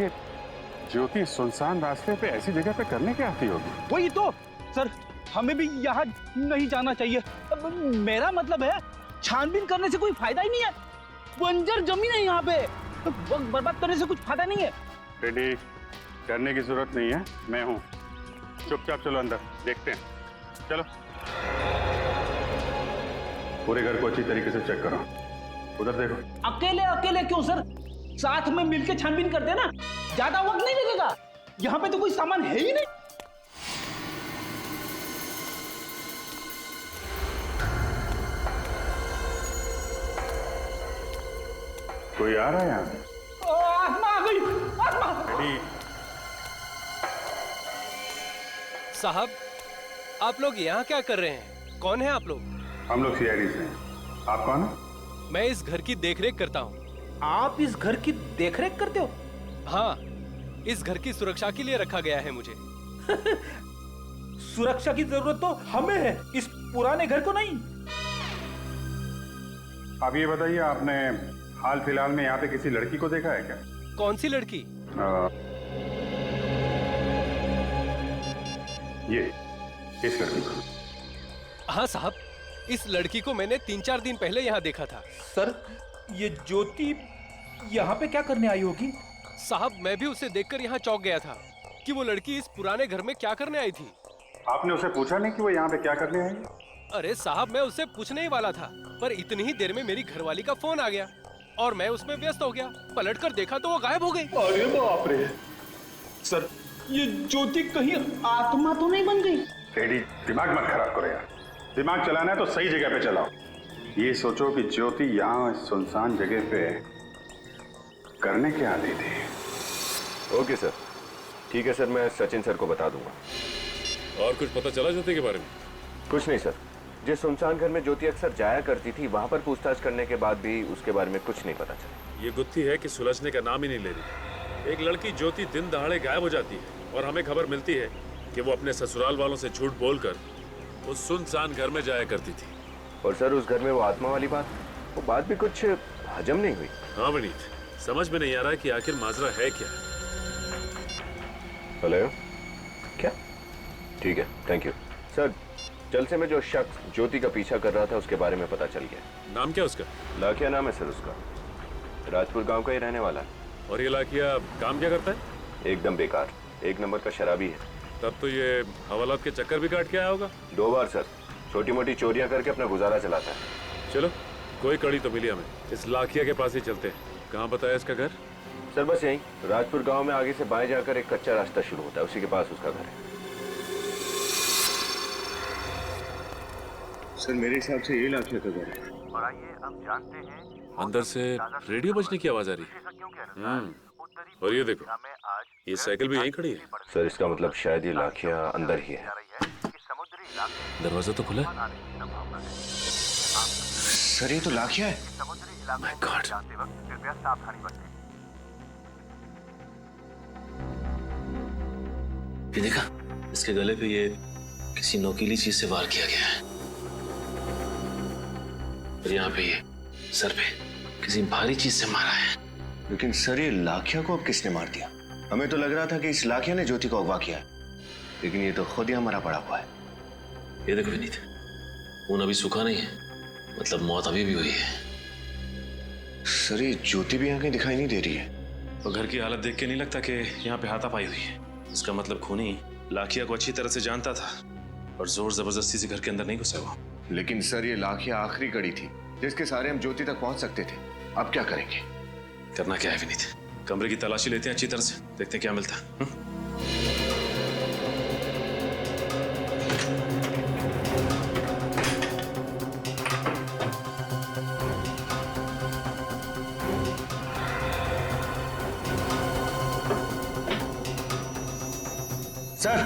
ये ज्योति सुनसान रास्ते पे ऐसी जगह पे करने क्या आती होगी? वही तो सर, हमें भी यहाँ नहीं जाना चाहिए। अब मेरा मतलब है छानबीन करने से कोई फायदा ही नहीं है। बंजर जमीन है यहाँ पे, वक्त बर्बाद करने से कुछ फायदा नहीं है। रेडी करने की जरूरत नहीं है, मैं हूँ। चुपचाप चलो अंदर, देखते हैं। चलो पूरे घर को अच्छी तरीके से चेक करो। उधर देखो। अकेले अकेले क्यों सर, साथ में मिलके छानबीन करते ना, ज्यादा वक्त नहीं लगेगा। यहाँ पे तो कोई सामान है ही नहीं। कोई आ रहा है यहाँ? आत्मा आ गई, आत्मा। रेडी। साहब, आप लोग यहाँ क्या कर रहे हैं? कौन है आप लोग? हम लोग सीआईडी से हैं। आप कौन है? मैं इस घर की देखरेख करता हूँ। आप इस घर की देखरेख करते हो? हाँ, इस घर की सुरक्षा के लिए रखा गया है मुझे। सुरक्षा की जरूरत तो हमें है, इस पुराने घर को नहीं। आप ये बताइए, आपने हाल फिलहाल में यहाँ पे किसी लड़की को देखा है क्या? कौन सी लड़की? ये इस लड़की को। हाँ साहब, इस लड़की को मैंने 3-4 दिन पहले यहाँ देखा था। सर, ये ज्योति यहाँ पे क्या करने आई होगी? साहब, मैं भी उसे देखकर यहाँ चौंक गया था कि वो लड़की इस पुराने घर में क्या करने आई थी। आपने उसे पूछा नहीं कि वो यहाँ पे क्या करने आई? अरे साहब, मैं उससे पूछने ही वाला था, पर इतनी ही देर में मेरी घरवाली का फोन आ गया और मैं उसमें व्यस्त हो गया। पलटकर देखा तो वो गायब हो गई। अरे बाप रे! सर, ये ज्योति कहीं आत्मा तो नहीं बन गई? रेडी, दिमाग मत खराब करो यार। दिमाग चलाना है तो सही जगह पे चलाओ। ये सोचो कि ज्योति यहाँ सुनसान जगह पे करने क्या आती थी। ओके सर, ठीक है सर, मैं सचिन सर को बता दूंगा। और कुछ पता चला ज्योति के बारे में? कुछ नहीं सर, जिस सुनसान घर में ज्योति अक्सर जाया करती थी वहां पर पूछताछ करने के बाद भी उसके बारे में कुछ नहीं पता चला। ये गुत्थी है कि सुलझने का नाम ही नहीं ले रही। एक लड़की ज्योति दिन दहाड़े गायब हो जाती है और हमें खबर मिलती है कि वो अपने ससुराल वालों से झूठ बोलकर उस सुनसान घर में जाया करती थी। और सर, उस घर में वो आत्मा वाली बात, वो बात भी कुछ हजम नहीं हुई। हाँ विनीत, समझ में नहीं आ रहा है कि आखिर माजरा है क्या। हेलो, क्या? ठीक है, थैंक यू सर। जलसे में जो शख्स ज्योति का पीछा कर रहा था उसके बारे में पता चल गया। नाम क्या उसका? लाखिया नाम है सर उसका, राजपुर गांव का ही रहने वाला है। और ये लाखिया काम क्या करता है? एकदम बेकार, 1 नंबर का शराबी है। तब तो ये हवालात के चक्कर भी काट के आया होगा। 2 बार सर, छोटी मोटी चोरियां करके अपना गुजारा चलाता है। चलो, कोई कड़ी तो मिली हमें, इस लाखिया के पास ही चलते हैं। कहाँ बताया इसका घर? सर बस यहीं, राजपुर गांव में आगे से बाएं जाकर एक कच्चा रास्ता शुरू होता है, उसी के पास उसका घर है। सर मेरे हिसाब से ये लाखिया का घर है। और आइए अब जानते हैं अंदर से रेडियो बजने की आवाज आ रही है। और ये देखो, ये साइकिल भी यहीं खड़ी है। सर इसका मतलब शायद ये लाखिया अंदर ही है। दरवाजा तो खुला है। सर ये तो लाखिया है। My God. जाते वक्त कृपया सावधानी बरतें। ये देखा, इसके गले पे ये किसी नोकीली चीज से वार किया गया है और यहाँ पे ये सर पे किसी भारी चीज से मारा है। लेकिन सर ये लाखिया को अब किसने मार दिया? हमें तो लग रहा था कि इस लाखिया ने ज्योति को अगवा किया है, लेकिन ये तो खुद ही हमारा पड़ा हुआ है। ये देखो विनीत, खून अभी सूखा नहीं है, मतलब मौत अभी भी हुई है। सर ये ज्योति भी यहाँ कहीं दिखाई नहीं दे रही है। और घर की हालत देख के नहीं लगता कि यहाँ पे हाथापाई हुई है। इसका मतलब खूनी लाखिया को अच्छी तरह से जानता था और जोर जबरदस्ती से घर के अंदर नहीं घुसा हुआ। लेकिन सर ये लाखिया आखिरी कड़ी थी जिसके सहारे हम ज्योति तक पहुंच सकते थे। अब क्या करेंगे? करना क्या है विनीत, कमरे की तलाशी लेते हैं अच्छी तरह से, देखते हैं क्या मिलता है। सर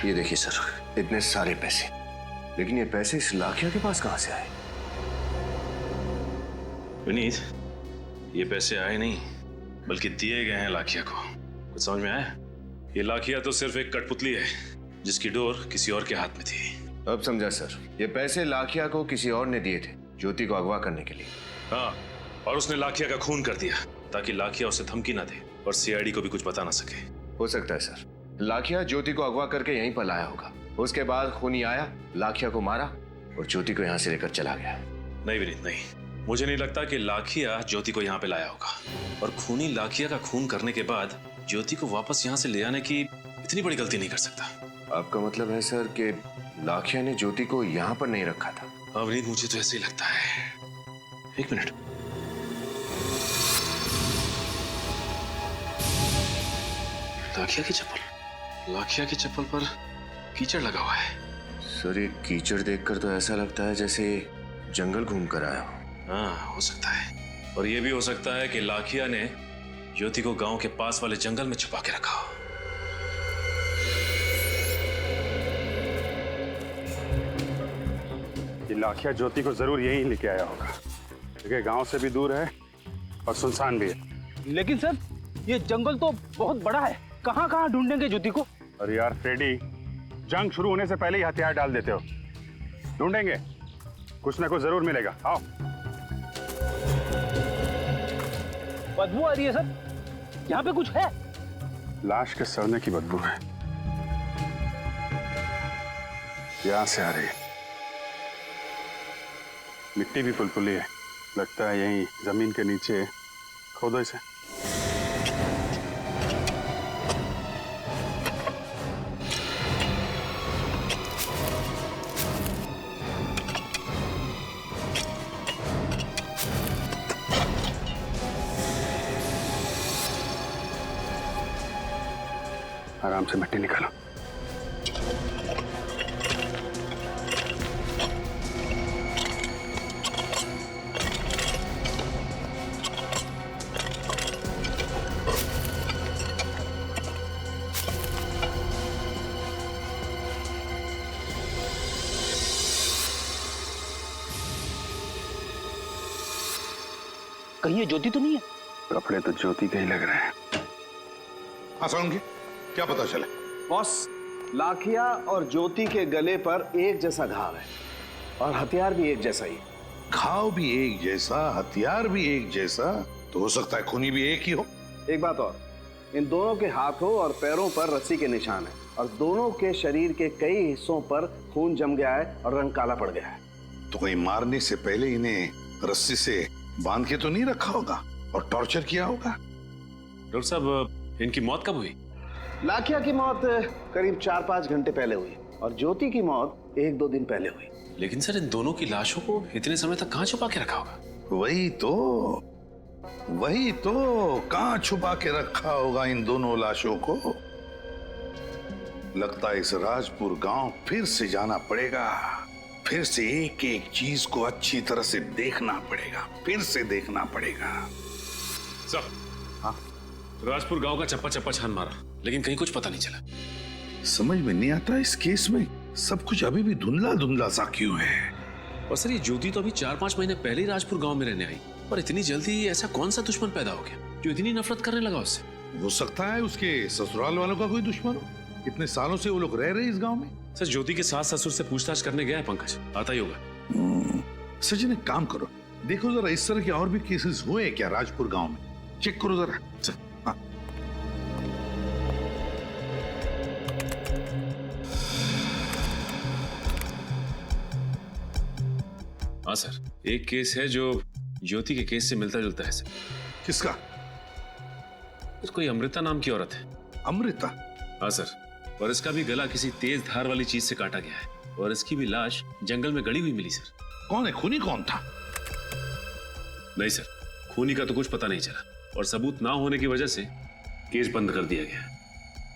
ये देखिए सर, इतने सारे पैसे, लेकिन ये पैसे इस लाखिया के पास कहां से आए? विनीत, ये पैसे आए नहीं बल्कि दिए गए हैं लाखिया को। कुछ समझ में आया? ये लाखिया तो सिर्फ एक कठपुतली है जिसकी डोर किसी और के हाथ में थी। अब समझा सर, ये पैसे लाखिया को किसी और ने दिए थे ज्योति को अगवा करने के लिए। हाँ, और उसने लाखिया का खून कर दिया ताकि लाखिया उसे धमकी ना दे और सीआईडी को भी कुछ बता ना सके। हो सकता है सर, लाखिया ज्योति को अगवा करके यहीं पर लाया होगा। उसके बाद खूनी आया, लाखिया को मारा और ज्योति को यहाँ से लेकर चला गया। नहीं विनीत, नहीं, मुझे नहीं लगता कि लाखिया ज्योति को यहाँ पे लाया होगा। और खूनी लाखिया का खून करने के बाद ज्योति को वापस यहाँ से ले आने की इतनी बड़ी गलती नहीं कर सकता। आपका मतलब है सर कि लाखिया ने ज्योति को यहाँ पर नहीं रखा था? हाँ विनीत, मुझे तो ऐसे ही लगता है। एक मिनट, लाखिया की चप्पल पर कीचड़ लगा हुआ है। सर ये कीचड़ देखकर तो ऐसा लगता है जैसे जंगल घूम कर आया हो। हाँ, हो सकता है। और ये भी हो सकता है कि लाखिया ने ज्योति को गांव के पास वाले जंगल में छुपा के रखा हो। ये लाखिया ज्योति को जरूर यहीं लेके आया होगा, क्योंकि गांव से भी दूर है और सुनसान भी है। लेकिन सर ये जंगल तो बहुत बड़ा है, कहाँ कहाँ ढूंढेंगे ज्योति को? और यार फ्रेडी, जंग शुरू होने से पहले ही हथियार डाल देते हो। ढूंढेंगे, कुछ ना कुछ जरूर मिलेगा। आओ। बदबू आ रही है सर, यहाँ पे कुछ है? लाश के सड़ने की बदबू है, यहां से आ रही है। मिट्टी भी पुलपुली है, लगता है यहीं जमीन के नीचे खोदो इसे। आराम से मिट्टी निकालो। कहीं ये ज्योति तो नहीं है? कपड़े तो ज्योति के ही लग रहे हैं। हाँ सोलंकी, क्या पता चला? बॉस, लाखिया और ज्योति के गले पर एक जैसा घाव है और हथियार भी एक जैसा ही। घाव भी एक जैसा, हथियार भी एक जैसा, तो हो सकता है खूनी भी एक ही हो। एक बात और, इन दोनों के हाथों और पैरों पर रस्सी के निशान हैं और दोनों के शरीर के कई हिस्सों पर खून जम गया है और रंग काला पड़ गया है। तो कहीं मारने से पहले इन्हें रस्सी से बांध के तो नहीं रखा होगा और टॉर्चर किया होगा? डॉक्टर साहब, इनकी मौत कब हुई? लाखिया की मौत करीब 4-5 घंटे पहले हुई और ज्योति की मौत 1-2 दिन पहले हुई। लेकिन सर, इन दोनों की लाशों को इतने समय तक कहाँ छुपा के रखा होगा? वही तो कहाँ छुपा के रखा होगा इन दोनों लाशों को? लगता है इस राजपुर गांव फिर से जाना पड़ेगा, फिर से एक एक चीज को अच्छी तरह से देखना पड़ेगा, फिर से देखना पड़ेगा। सर, हाँ, राजपुर गांव का चप्पा चप्पा छान मारा, लेकिन कहीं कुछ पता नहीं चला। समझ में नहीं आता इस केस में सब कुछ अभी भी धुंधला धुंधला सा क्यों है। और सर, ये ज्योति तो अभी 4-5 महीने पहले ही राजपुर गांव में रहने आई, और इतनी जल्दी ऐसा कौन सा दुश्मन पैदा हो गया जो इतनी नफरत करने लगा उससे? हो सकता है उसके ससुराल वालों का कोई दुश्मन हो। इतने सालों से वो लोग रह रहे इस गांव में। सर, ज्योति के सास ससुर से पूछताछ करने गया है पंकज, आता ही होगा। सचिन, एक काम करो, देखो जरा इस तरह के और भी केसेस हुए क्या राजपुर गांव में, चेक करो जरा। हाँ। हाँ सर, एक केस है जो ज्योति के केस से मिलता जुलता है सर। किसका? कोई अमृता नाम की औरत है। अमृता? हाँ सर, और इसका भी गला किसी तेज धार वाली चीज से काटा गया है और इसकी भी लाश जंगल में गड़ी हुई मिली सर। कौन है खूनी? कौन था? नहीं सर, खूनी का तो कुछ पता नहीं चला और सबूत ना होने की वजह से केस बंद कर दिया गया।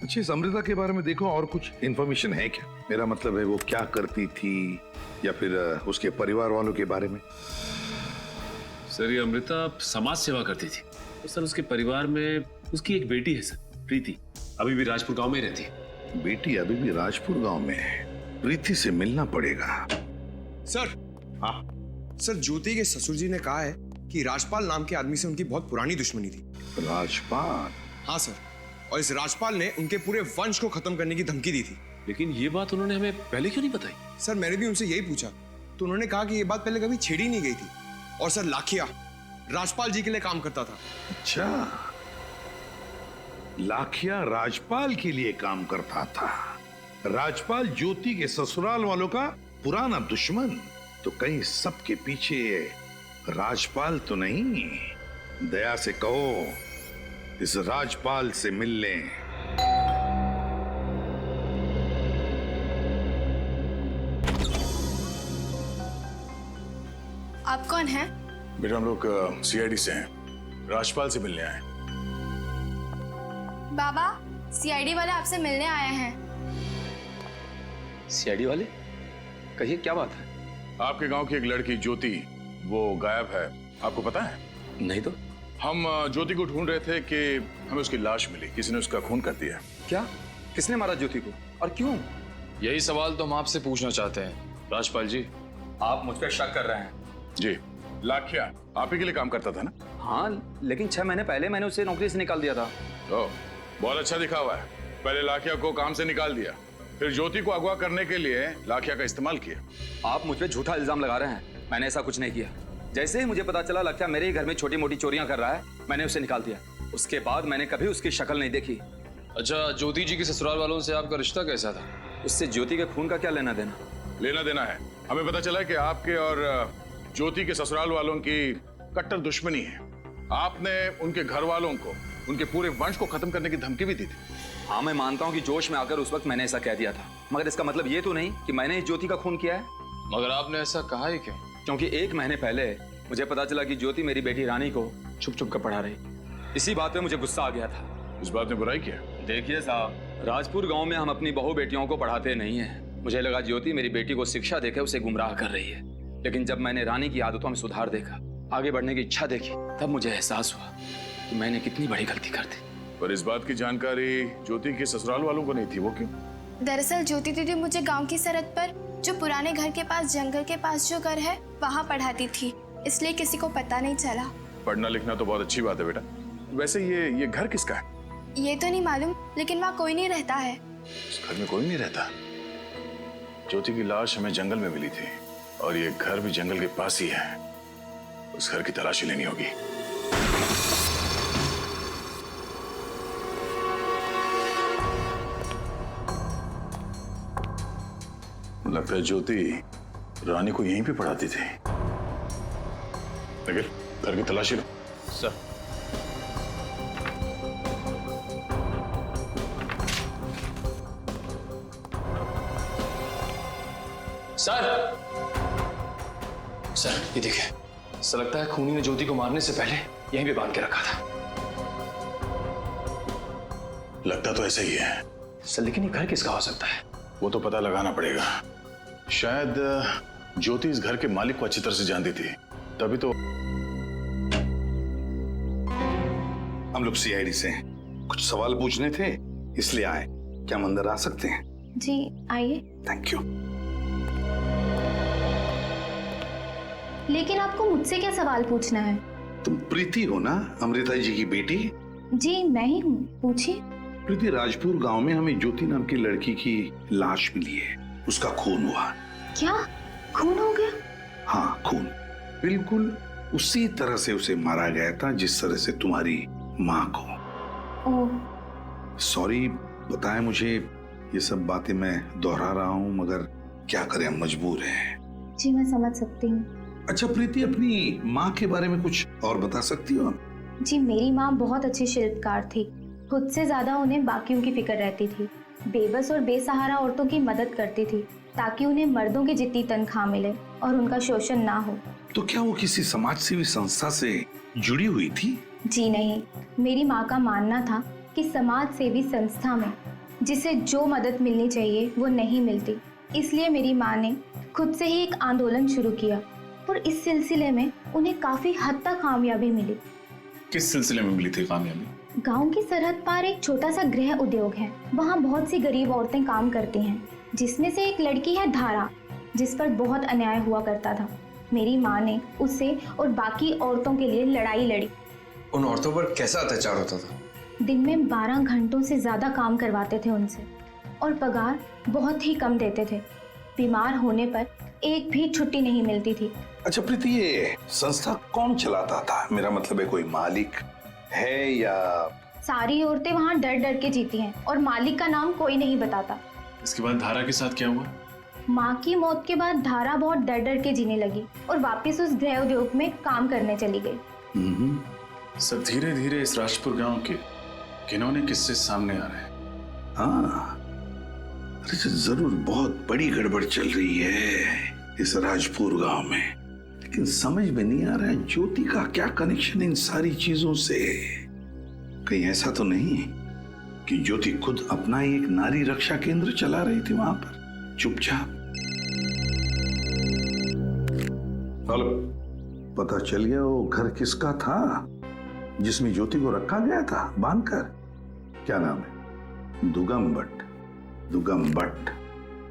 अच्छा, इस अमृता के बारे में देखो और कुछ इंफॉर्मेशन है क्या? मेरा मतलब है वो क्या करती थी या फिर उसके परिवार वालों के बारे में? सर, ये अमृता समाज सेवा करती थी और सर उसके परिवार में उसकी एक बेटी है सर, प्रीति, अभी भी राजपुर गांव में रहती है। बेटी अभी भी राजपुर गांव में है? प्रीति से मिलना पड़ेगा। सर। हाँ सर, ज्योति के ससुर जी ने कहा है कि राजपाल नाम के आदमी से उनकी बहुत पुरानी दुश्मनी थी। राजपाल? हाँ सर, और इस राजपाल ने उनके पूरे वंश को खत्म करने की धमकी दी थी। लेकिन ये बात उन्होंने हमें पहले क्यों नहीं बताई? सर, मैंने भी उनसे यही पूछा तो उन्होंने कहा कि ये बात पहले कभी छेड़ी नहीं गई थी। और सर, राजपाल जी के लिए काम करता था। अच्छा, लाखिया राजपाल के लिए काम करता था। राजपाल ज्योति के ससुराल वालों का पुराना दुश्मन। तो कहीं सबके पीछे राजपाल तो नहीं? दया से कहो इस राजपाल से मिल लें। आप कौन हैं? बेटा हम लोग सीआईडी से हैं, राजपाल से मिलने आए। बाबा, सीआईडी वाले आपसे मिलने आए हैं। सीआईडी वाले? कहिए क्या बात है? आपके गांव की एक लड़की ज्योति, वो गायब है, आपको पता है? नहीं तो। हम ज्योति को ढूंढ रहे थे कि हमें उसकी लाश मिली, किसी ने उसका खून कर दिया। क्या? किसने मारा ज्योति को और क्यों? यही सवाल तो हम आपसे पूछना चाहते हैं राजपाल जी। आप मुझ पर शक कर रहे हैं? जी, लाखिया आप ही के लिए काम करता था ना? हाँ, लेकिन 6 महीने पहले मैंने उसे नौकरी से निकाल दिया था। ओह, बहुत अच्छा दिखा हुआ है। पहले लाखिया को काम से निकाल दिया, फिर ज्योति को अगवा करने के लिए लाखिया का इस्तेमाल किया। आप मुझ पे झूठा इल्जाम लगा रहे हैं। मैंने ऐसा कुछ नहीं किया। जैसे ही मुझे पता चला लाखिया मेरे ही घर में छोटी मोटी चोरियां कर रहा है, मैंने उसे निकाल दिया। उसके बाद मैंने कभी उसकी शक्ल नहीं देखी। अच्छा, ज्योति जी के ससुराल वालों से आपका रिश्ता कैसा था? उससे ज्योति के खून का क्या लेना देना? लेना देना है। हमें पता चला कि आपके और ज्योति के ससुराल वालों की कट्टर दुश्मनी है। आपने उनके घर वालों को, उनके पूरे वंश को खत्म करने की धमकी भी दी थी। हाँ, मैं मानता हूँ कि जोश में आकर उस वक्त मैंने ऐसा कह दिया था, मगर इसका मतलब ये तो नहीं कि मैंने ज्योति का खून किया है। मगर आपने ऐसा कहा ही क्यों? क्योंकि 1 महीने पहले मुझे पता चला कि ज्योति मेरी बेटी रानी को छुप छुप कर पढ़ा रही। इसी बात पे मुझे गुस्सा आ गया था। इस बात ने बुराई किया? देखिए साहब, राजपुर गांव में हम अपनी बहू बेटियों को पढ़ाते नहीं हैं। मुझे लगा ज्योति मेरी बेटी को शिक्षा देकर उसे गुमराह कर रही है, लेकिन जब मैंने रानी की आदतों में सुधार देखा, आगे बढ़ने की इच्छा देखी, तब मुझे एहसास हुआ कि मैंने कितनी बड़ी गलती कर दी। पर इस बात की जानकारी ज्योति के ससुराल वालों को नहीं थी, वो क्यों? दरअसल ज्योति दीदी मुझे गांव की सरहद पर जो पुराने घर के पास, जंगल के पास जो घर है, वहाँ पढ़ाती थी, इसलिए किसी को पता नहीं चला। पढ़ना लिखना तो बहुत अच्छी बात है बेटा। वैसे ये घर किसका है? ये तो नहीं मालूम, लेकिन वहाँ कोई नहीं रहता है। इस घर में कोई नहीं रहता? ज्योति की लाश हमें जंगल में मिली थी और ये घर भी जंगल के पास ही है। उस घर की तलाशी लेनी होगी। लगता है ज्योति रानी को यहीं पे पढ़ाती थी। निखिल, घर की तलाशी लो। सर। सर, ये देखिए, ऐसा लगता है खूनी ने ज्योति को मारने से पहले यहीं पे बांध के रखा था। लगता तो ऐसा ही है सर, लेकिन ये घर किसका हो सकता है? वो तो पता लगाना पड़ेगा। शायद ज्योति इस घर के मालिक को अच्छी तरह से जानती थी, तभी तो। हम लोग सीआईडी से हैं, कुछ सवाल पूछने थे इसलिए आए। क्या हम अंदर आ सकते हैं? जी आइए। Thank you. लेकिन आपको मुझसे क्या सवाल पूछना है? तुम प्रीति हो ना, अमृता जी की बेटी? जी मैं ही हूँ, पूछिए। प्रीति, राजपुर गांव में हमें ज्योति नाम की लड़की की लाश मिली है, उसका खून हुआ। क्या खून हो गया? हाँ, खून बिल्कुल उसी तरह से उसे मारा गया था जिस तरह से तुम्हारी माँ को। ओह सॉरी, बताएं मुझे, ये सब बातें मैं दोहरा रहा हूँ, मगर क्या करें, हम मजबूर हैं। जी मैं समझ सकती हूँ। अच्छा प्रीति, अपनी माँ के बारे में कुछ और बता सकती हो? जी मेरी माँ बहुत अच्छी शिल्पकार थी। खुद से ज्यादा उन्हें बाकियों की फिक्र रहती थी। बेबस और बेसहारा औरतों की मदद करती थी ताकि उन्हें मर्दों की जितनी तनख्वाह मिले और उनका शोषण ना हो। तो क्या वो किसी समाज सेवी संस्था से जुड़ी हुई थी? जी नहीं, मेरी माँ का मानना था कि समाज सेवी संस्था में जिसे जो मदद मिलनी चाहिए वो नहीं मिलती, इसलिए मेरी माँ ने खुद से ही एक आंदोलन शुरू किया और इस सिलसिले में उन्हें काफी हद तक कामयाबी मिली। किस सिलसिले में मिली थी कामयाबी? गांव की सरहद पार एक छोटा सा गृह उद्योग है, वहाँ बहुत सी गरीब औरतें काम करती हैं, जिसमें से एक लड़की है धारा, जिस पर बहुत अन्याय हुआ करता था। मेरी माँ ने उससे और बाकी औरतों के लिए लड़ाई लड़ी। उन औरतों पर कैसा अत्याचार होता था? दिन में 12 घंटों से ज्यादा काम करवाते थे उनसे और पगार बहुत ही कम देते थे। बीमार होने पर एक भी छुट्टी नहीं मिलती थी। अच्छा प्रीति, ये संस्था कौन चलाता था? मेरा मतलब है कोई मालिक है या? सारी औरतें वहाँ डर डर के जीती हैं और मालिक का नाम कोई नहीं बताता। इसके बाद धारा के साथ क्या हुआ? माँ की मौत के बाद धारा बहुत डर डर के जीने लगी और वापस उस गृह उद्योग में काम करने चली गई। सर धीरे धीरे इस राजपुर गांव के किन्होंने किस्से सामने आ रहे हैं। हाँ, अरे जरूर बहुत बड़ी गड़बड़ चल रही है इस राजपुर गांव में, लेकिन समझ में नहीं आ रहा है ज्योति का क्या कनेक्शन इन सारी चीजों से। कहीं ऐसा तो नहीं कि ज्योति खुद अपना ही एक नारी रक्षा केंद्र चला रही थी वहां पर चुपचाप? हेलो, पता चल गया वो घर किसका था जिसमें ज्योति को रखा गया था बांधकर? क्या नाम है? दुगम भट्ट। दुगम भट्ट,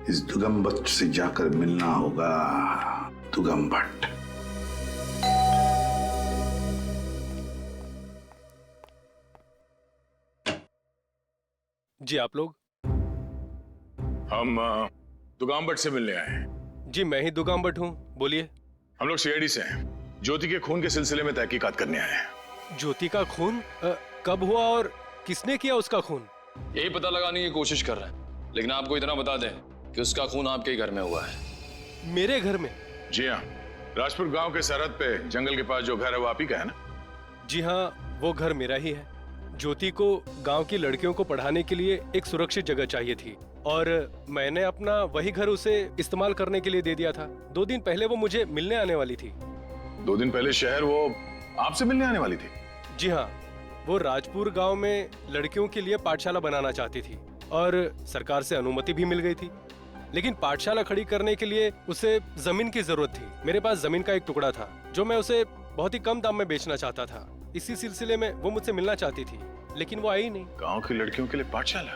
इस दुगम भट्ट से जाकर मिलना होगा। दुगम भट्ट। जी आप लोग? हम दुगाम भट्ट से मिलने आए हैं। जी मैं ही दुगाम भट्ट हूँ, बोलिए। हम लोग सीआईडी से हैं। ज्योति के खून के सिलसिले में तहकीकात करने आए हैं। ज्योति का खून कब हुआ और किसने किया उसका खून? यही पता लगाने की कोशिश कर रहे हैं, लेकिन आपको इतना बता दें कि उसका खून आपके ही घर में हुआ है। मेरे घर में? जी हाँ, राजपुर गांव के सरहद पे जंगल के पास जो घर है वो आप ही का है ना? जी हाँ, वो घर मेरा ही है। ज्योति को गांव की लड़कियों को पढ़ाने के लिए एक सुरक्षित जगह चाहिए थी और मैंने अपना वही घर उसे इस्तेमाल करने के लिए दे दिया था। 2 दिन पहले वो मुझे मिलने आने वाली थी। 2 दिन पहले शहर वो आपसे मिलने आने वाली थी? जी हाँ, वो राजपुर गांव में लड़कियों के लिए पाठशाला बनाना चाहती थी और सरकार से अनुमति भी मिल गई थी, लेकिन पाठशाला खड़ी करने के लिए उसे जमीन की जरूरत थी। मेरे पास जमीन का एक टुकड़ा था जो मैं उसे बहुत ही कम दाम में बेचना चाहता था। इसी सिलसिले में वो मुझसे मिलना चाहती थी, लेकिन वो आई नहीं। गांव की लड़कियों के लिए पाठशाला?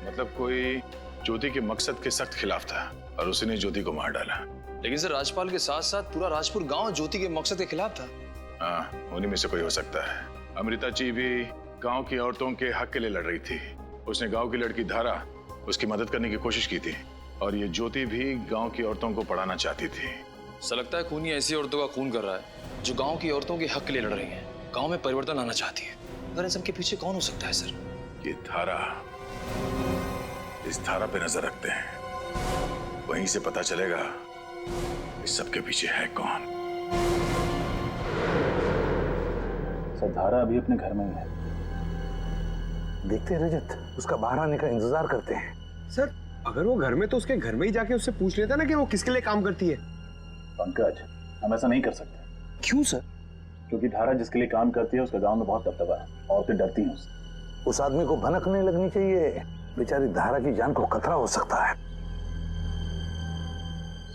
मतलब कोई ज्योति के मकसद के सख्त खिलाफ था और उसने ज्योति को मार डाला। लेकिन सर राजपाल के साथ साथ पूरा राजपुर गांव ज्योति के मकसद के खिलाफ था। हाँ, उन्हीं में से कोई हो सकता है। अमृता जी भी गांव की औरतों के हक के लिए लड़ रही थी। उसने गांव की लड़की धारा उसकी मदद करने की कोशिश की थी और ये ज्योति भी गांव की औरतों को पढ़ाना चाहती थी। ऐसा लगता है खूनी ऐसी औरतों का खून कर रहा है जो गांव की औरतों के हक के लिए लड़ रही हैं, गांव में परिवर्तन लाना चाहती है। अगर इन सबके पीछे कौन हो सकता है सर? ये धारा, इस धारा पे नजर रखते हैं, वहीं से पता चलेगा इस सबके पीछे है कौन। सर धारा अभी अपने घर में ही है। देखते हैं रजत, उसका बाहर आने का इंतजार करते हैं। सर अगर वो घर में तो उसके घर में ही जाके उससे पूछ लेता ना कि वो किसके लिए काम करती है। पंकज, हम ऐसा नहीं कर सकते। क्यों सर? क्योंकि धारा जिसके लिए काम करती है उसका गांव में बहुत दबदबा है, औरतें डरती हैं उससे। उस आदमी को भनक नहीं लगनी चाहिए, बेचारी धारा की जान को खतरा हो सकता है।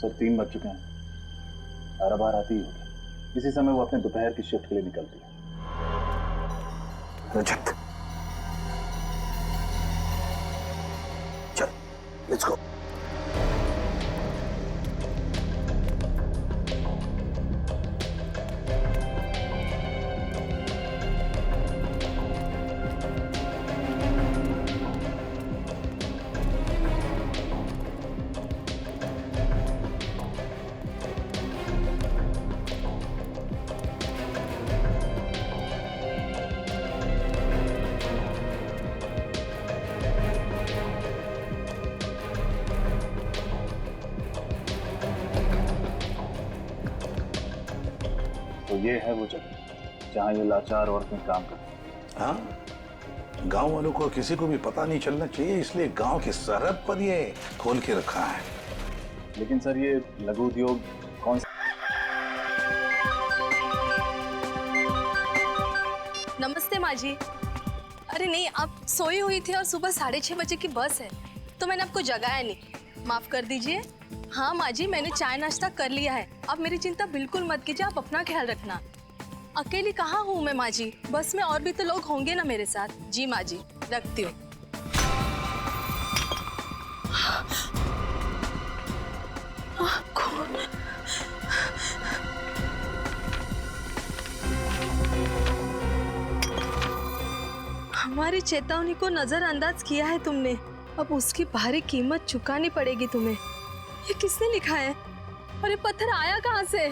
सर 3 बज चुके हैं, धारा बाहर आती ही होगी। इसी समय वो अपने दोपहर की शिफ्ट के लिए निकलती है। रजत चल, लेट्स गो। तो ये है वो जगह जहाँ ये लाचार औरतें काम करती हैं। हाँ, गांव वालों को किसी को भी पता नहीं चलना चाहिए, इसलिए गांव की सरहद पर ये खोल के रखा है। लेकिन सर ये लघु उद्योग कौन सा? नमस्ते माँ जी। अरे नहीं, आप सोई हुई थी और सुबह 6:30 बजे की बस है तो मैंने आपको जगाया नहीं, माफ कर दीजिए। हाँ माँ जी, मैंने चाय नाश्ता कर लिया है, आप मेरी चिंता बिल्कुल मत कीजिए, आप अपना ख्याल रखना। अकेली कहाँ हूँ मैं माँ जी, बस में और भी तो लोग होंगे ना मेरे साथ। जी माँ जी, रखती हूँ। कौन? हमारी चेतावनी को नजरअंदाज किया है तुमने, अब उसकी भारी कीमत चुकानी पड़ेगी तुम्हें। ये किसने लिखा है? और ये पत्थर आया कहाँ से?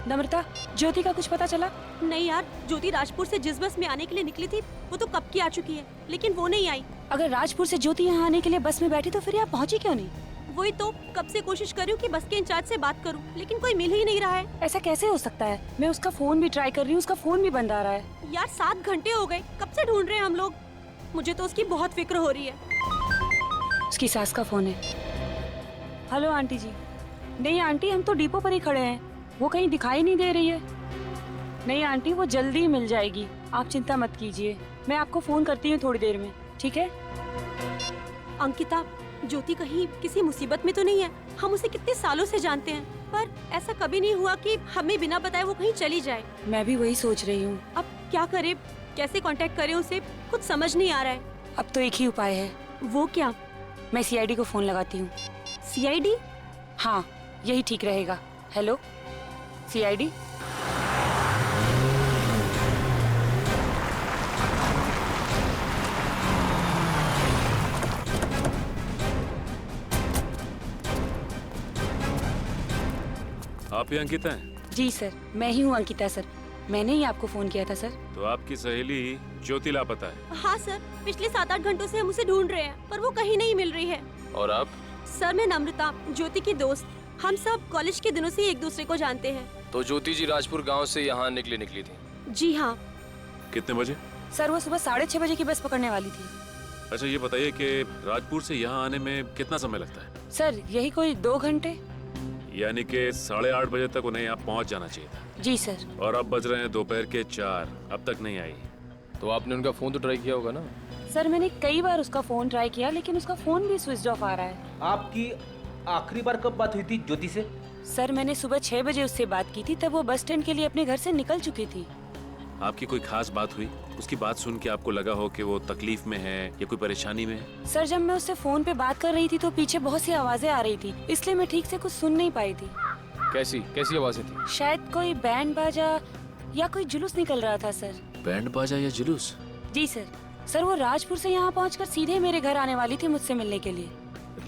नम्रता, ज्योति का कुछ पता चला? नहीं यार, ज्योति राजपुर से जिस बस में आने के लिए निकली थी वो तो कब की आ चुकी है, लेकिन वो नहीं आई। अगर राजपुर से ज्योति यहाँ आने के लिए बस में बैठी तो फिर यहाँ पहुँची क्यों नहीं? वही तो कब से कोशिश कर रही हूँ कि बस के इंचार्ज से बात करूँ, लेकिन कोई मिल ही नहीं रहा है। ऐसा कैसे हो सकता है? मैं उसका फोन भी ट्राई कर रही हूँ, उसका फोन भी बंद आ रहा है। यार 7 घंटे हो गए, कब से ढूंढ रहे हैं हम लोग। मुझे तो उसकी बहुत फिक्र हो रही है। उसकी सास का फोन है। हेलो आंटी जी। नहीं आंटी, हम तो डिपो पर ही खड़े हैं, वो कहीं दिखाई नहीं दे रही है। नहीं आंटी, वो जल्दी मिल जाएगी, आप चिंता मत कीजिए। मैं आपको फोन करती हूँ थोड़ी देर में, ठीक है? अंकिता, ज्योति कहीं किसी मुसीबत में तो नहीं है? हम उसे कितने सालों से जानते हैं, पर ऐसा कभी नहीं हुआ कि हमें बिना बताए वो कहीं चली जाए। मैं भी वही सोच रही हूँ। अब क्या करें, कैसे कांटेक्ट करें उसे, कुछ समझ नहीं आ रहा है। अब तो एक ही उपाय है। वो क्या? मैं सीआईडी को फोन लगाती हूँ। सीआईडी? हाँ, यही ठीक रहेगा। Hello CID. आप ही अंकिता हैं? जी सर, मैं ही हूँ अंकिता सर, मैंने ही आपको फोन किया था सर। तो आपकी सहेली ज्योति लापता है? हाँ सर, पिछले 7-8 घंटों से हम उसे ढूंढ रहे हैं, पर वो कहीं नहीं मिल रही है। और आप? सर मैं नम्रता, ज्योति की दोस्त। हम सब कॉलेज के दिनों से एक दूसरे को जानते हैं। तो ज्योति जी राजपुर गांव से यहाँ निकली थी? जी हाँ। कितने बजे? सर वो सुबह 6:30 बजे की बस पकड़ने वाली थी। अच्छा ये बताइए कि राजपुर से यहाँ आने में कितना समय लगता है? सर यही कोई 2 घंटे। यानी कि 8:30 बजे तक उन्हें यहाँ पहुँच जाना चाहिए था। जी सर। और अब बज रहे हैं दोपहर के 4, अब तक नहीं आई। तो आपने उनका फोन तो ट्राई किया होगा ना? सर मैंने कई बार उसका फोन ट्राई किया, लेकिन उसका फोन भी स्विच ऑफ आ रहा है। आपकी आखिरी बार कब बात हुई थी ज्योति से? सर मैंने सुबह 6 बजे उससे बात की थी, तब वो बस स्टैंड के लिए अपने घर से निकल चुकी थी। आपकी कोई खास बात हुई? उसकी बात सुन के आपको लगा हो कि वो तकलीफ में है या कोई परेशानी में है? सर जब मैं उससे फोन पे बात कर रही थी तो पीछे बहुत सी आवाजें आ रही थी, इसलिए मैं ठीक से कुछ सुन नहीं पाई थी। कैसी आवाजें थी? शायद कोई बैंड बाजा या कोई जुलूस निकल रहा था सर। बैंड बाजा या जुलूस? जी सर। सर वो राजपुर से यहाँ पहुँचकर सीधे मेरे घर आने वाली थी मुझसे मिलने के लिए।